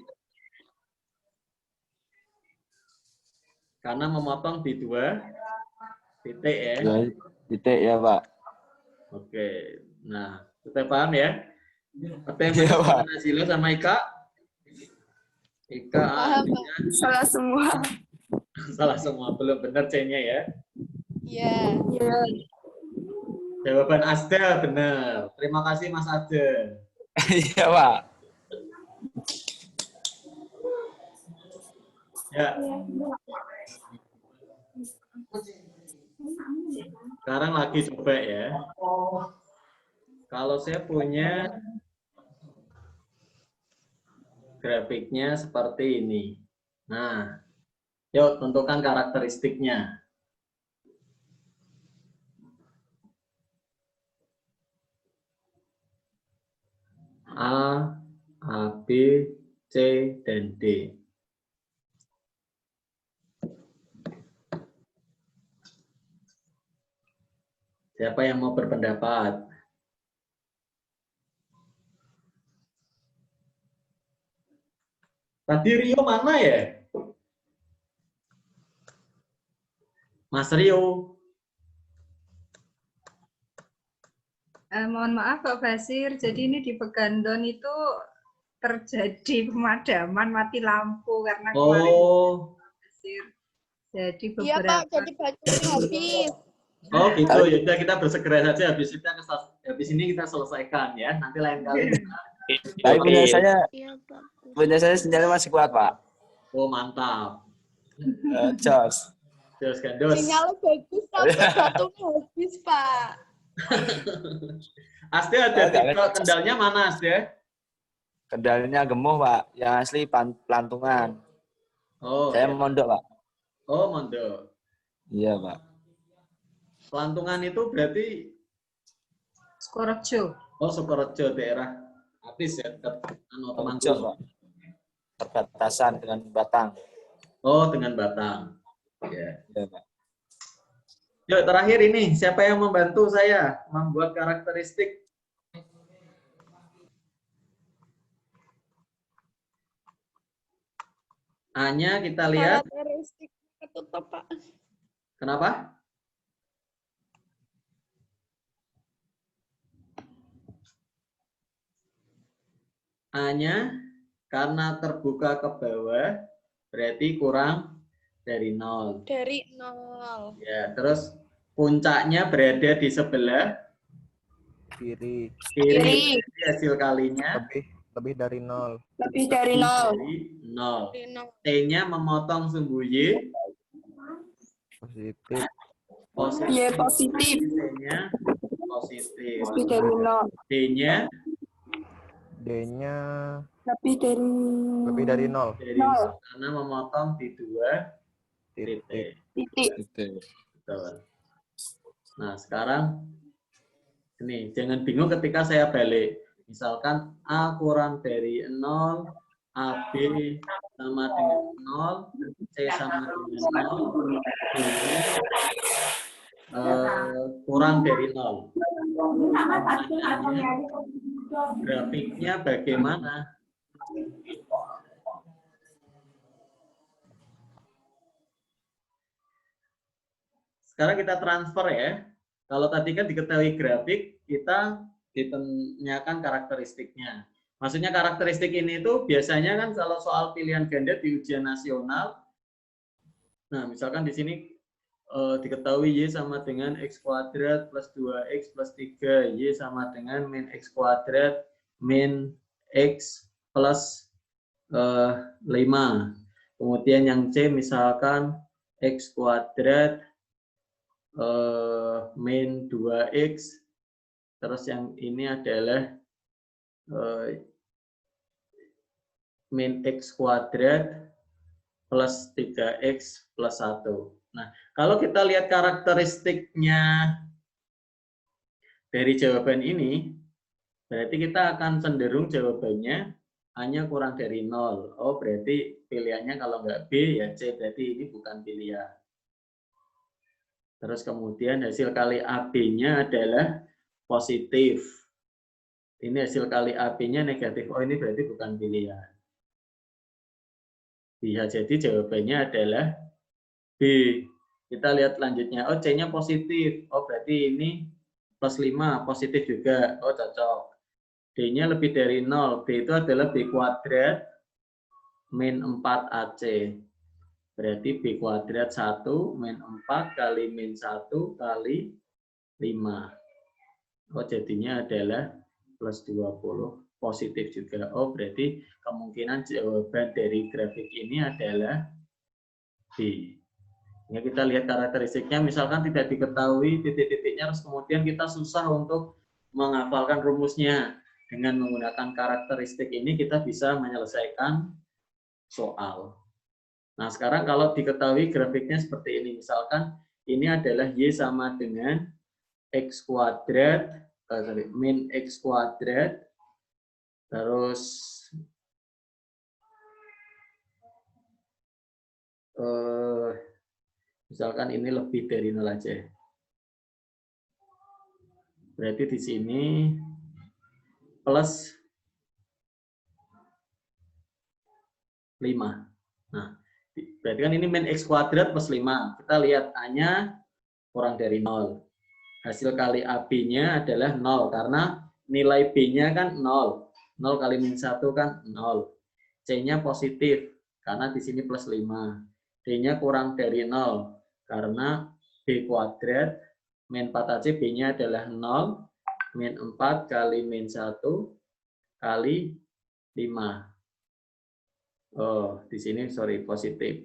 Karena memotong di 2 titik ya. 2 titik ya, Pak. Oke. Nah, kita paham ya? Apa yang Iya, Pak. Nazila sama Ika? Ika Salah semua. salah semua, belum benar C-nya ya. Iya. Iya. Jawaban Asda benar. Terima kasih Mas Asda. Iya, Pak. Ya. Sekarang lagi coba ya. Kalau saya punya grafiknya seperti ini. Nah, yuk tentukan karakteristiknya. A, B, C, dan D. Siapa yang mau berpendapat? Tadi Rio mana ya? Mas Rio. Mohon maaf Pak Basir, jadi ini di Pegandon itu terjadi pemadaman mati lampu karena kemarin Pak Basir. Jadi Iya beberapa. Pak, jadi baterainya habis. Oh gitu, ya udah kita bersegera saja habis ini kita selesaikan ya. Nanti lain kali. Tapi punya saya Iya, sinyalnya masih kuat, Pak. Oh mantap. Jos. Jos gandos. sinyalnya bagus tapi baterainya habis Pak. Asde ada kendalnya mana Asde? Kendalanya gemuh, Pak. Yang asli pelantungan. Oh. Saya mondok, Pak. Oh mondok. Iya, Pak. Pelantungan itu berarti Sukorejo. Oh Sukorejo daerah habis ya teman Pak. Perbatasan dengan Batang. Oh dengan Batang. Ya. Ya, Pak. Yuk terakhir ini siapa yang membantu saya membuat karakteristik? A-nya kita lihat. Karakteristik ketutup Pak. Kenapa? A-nya karena terbuka ke bawah berarti kurang dari 0. Dari 0. Ya, terus puncaknya berada di sebelah Kiri. kiri. Hasil kalinya Lebih dari 0. Lebih dari 0. 0. T-nya memotong sumbu Y. Positif. Y positif. T-nya positif. Lebih dari 0. D-nya D-nya Lebih dari 0. Karena memotong di 2 titik. Betul. Nah, sekarang ini jangan bingung ketika saya balik. Misalkan A kurang dari 0, AB sama dengan 0, C sama dengan 0, kurang dari 0. Grafiknya bagaimana? Sekarang kita transfer ya. Kalau tadi kan diketahui grafik, kita ditanyakan karakteristiknya. Maksudnya karakteristik ini itu biasanya kan kalau soal pilihan ganda di ujian nasional. Nah, misalkan di sini diketahui Y sama dengan X kuadrat plus 2X plus 3. Y sama dengan min X kuadrat min X plus 5. Kemudian yang C misalkan X kuadrat min 2X. Terus yang ini adalah min X kuadrat plus 3X plus 1. Nah, kalau kita lihat karakteristiknya dari jawaban ini, berarti kita akan cenderung jawabannya A-nya kurang dari 0. Oh, berarti pilihannya kalau nggak B, ya C. Berarti ini bukan pilihan. Terus kemudian hasil kali AB-nya adalah positif. Ini hasil kali AB-nya negatif. Oh, ini berarti bukan pilihan. Bisa jadi jawabannya adalah B. Kita lihat lanjutnya. Oh, C-nya positif. Oh, berarti ini plus 5. Positif juga. Oh, cocok. D-nya lebih dari 0. B itu adalah B kuadrat min 4AC. Berarti B kuadrat 1 min 4 kali min 1 kali 5. Oh, jadinya adalah plus 20. Positif juga. Oh, berarti kemungkinan jawaban dari grafik ini adalah B. Ya, kita lihat karakteristiknya. Misalkan tidak diketahui titik-titiknya, terus kemudian kita susah untuk menghafalkan rumusnya. Dengan menggunakan karakteristik ini kita bisa menyelesaikan soal. Nah, sekarang kalau diketahui grafiknya seperti ini. Misalkan ini adalah Y sama dengan X kuadrat, min X kuadrat, terus misalkan ini lebih dari 0 aja. Berarti di sini plus 5. Nah, berarti kan ini min X kuadrat plus 5. Kita lihat A-nya kurang dari 0. Hasil kali AB-nya adalah 0, karena nilai B-nya kan 0. 0 kali min 1 kan 0. C-nya positif, karena di sini plus 5. D-nya kurang dari 0, karena B kuadrat min 4AC, B-nya adalah 0. Min 4 kali min 1 kali 5. Oh, di sini sorry positif.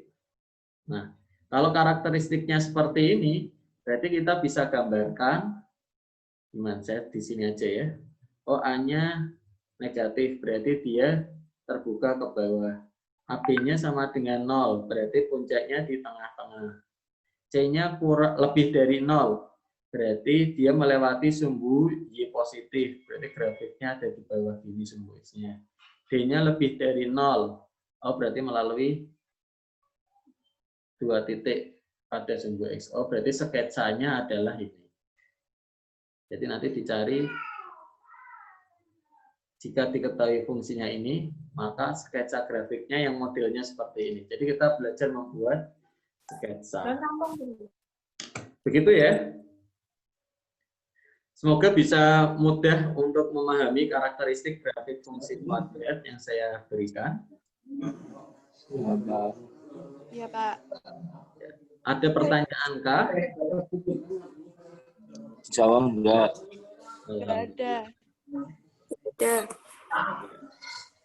Nah, kalau karakteristiknya seperti ini, berarti kita bisa gambarkan, gimana, saya di sini aja ya. Oh, A-nya negatif, berarti dia terbuka ke bawah. AB-nya sama dengan 0, berarti puncaknya di tengah-tengah. C-nya kurang lebih dari 0. Berarti dia melewati sumbu Y positif. Berarti grafiknya ada di bawah gini sumbu X-nya. D-nya lebih dari 0. Oh, berarti melalui 2 titik pada sumbu X. Oh, berarti sketsanya adalah ini. Jadi nanti dicari, jika diketahui fungsinya ini, maka sketsa grafiknya yang modelnya seperti ini. Jadi kita belajar membuat sketsa. Begitu ya. Semoga bisa mudah untuk memahami karakteristik grafik fungsi kuadrat yang saya berikan. Iya, Pak. Ada pertanyaan kah? Jawab enggak. Enggak ada. Ada.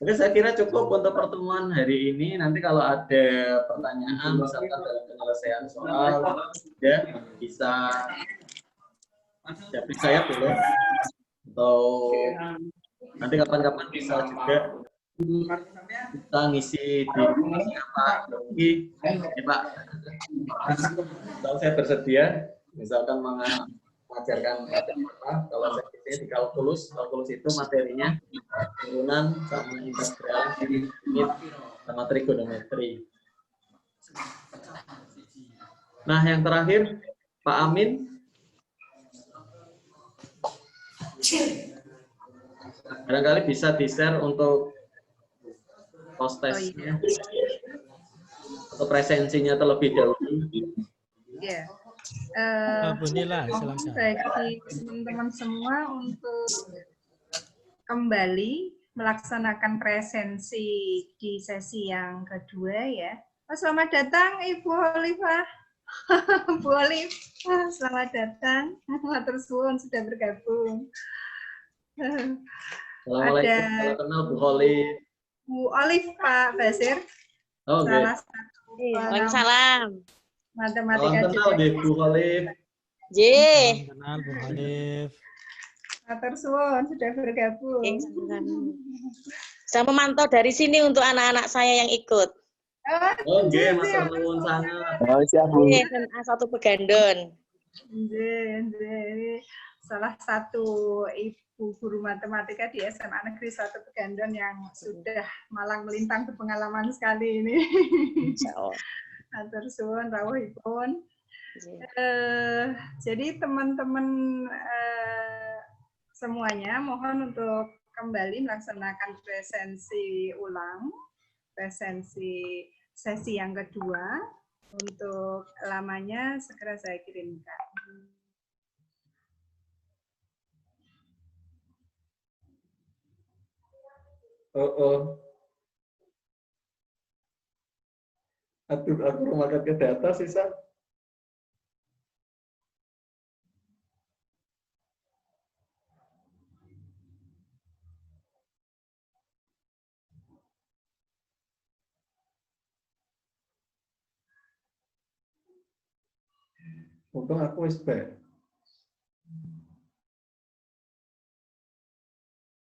Oke, saya kira cukup untuk pertemuan hari ini. Nanti kalau ada pertanyaan, misalkan dalam penyelesaian soal, ya bisa jadi saya boleh, atau nanti kapan-kapan bisa juga kita ngisi di apa lagi ya Pak. Kalau saya bersedia, misalkan mengajarkan matematika, kalau saya di kalkulus itu materinya turunan sama integral sama trigonometri. Nah, yang terakhir Pak Amin. Barangkali bisa di-share untuk post-testnya atau presensinya terlebih dahulu. Ya. Bu Nila, silakan. Bagi teman-teman semua untuk kembali melaksanakan presensi di sesi yang kedua ya. Oh, selamat datang Ibu Olivia. Bu Olive, selamat datang. Matur suwun sudah bergabung. Assalamualaikum, Ada kenal Bu Olive. Bu Olive, Pak Basir. Oh, salah satu Waalaikumsalam. matematika salam kenal deh Bu Olive. J. Kenal Bu Olive. Matur suwun sudah bergabung. Saya memantau dari sini untuk anak-anak saya yang ikut. Oh, nggih, matur nuwun sangat. Oh, siap, Bu. SMA 1 Pegandon. Salah satu guru matematika di SMA Negeri 1 Pegandan yang sudah malang melintang berpengalaman sekali ini. Atur suwun rawuhipun. Jadi teman-teman semuanya mohon untuk kembali melaksanakan presensi ulang, presensi sesi yang kedua. Untuk lamanya segera saya kirimkan. Aduh, aku rumahkan ke data sisa. Untung aku wis back.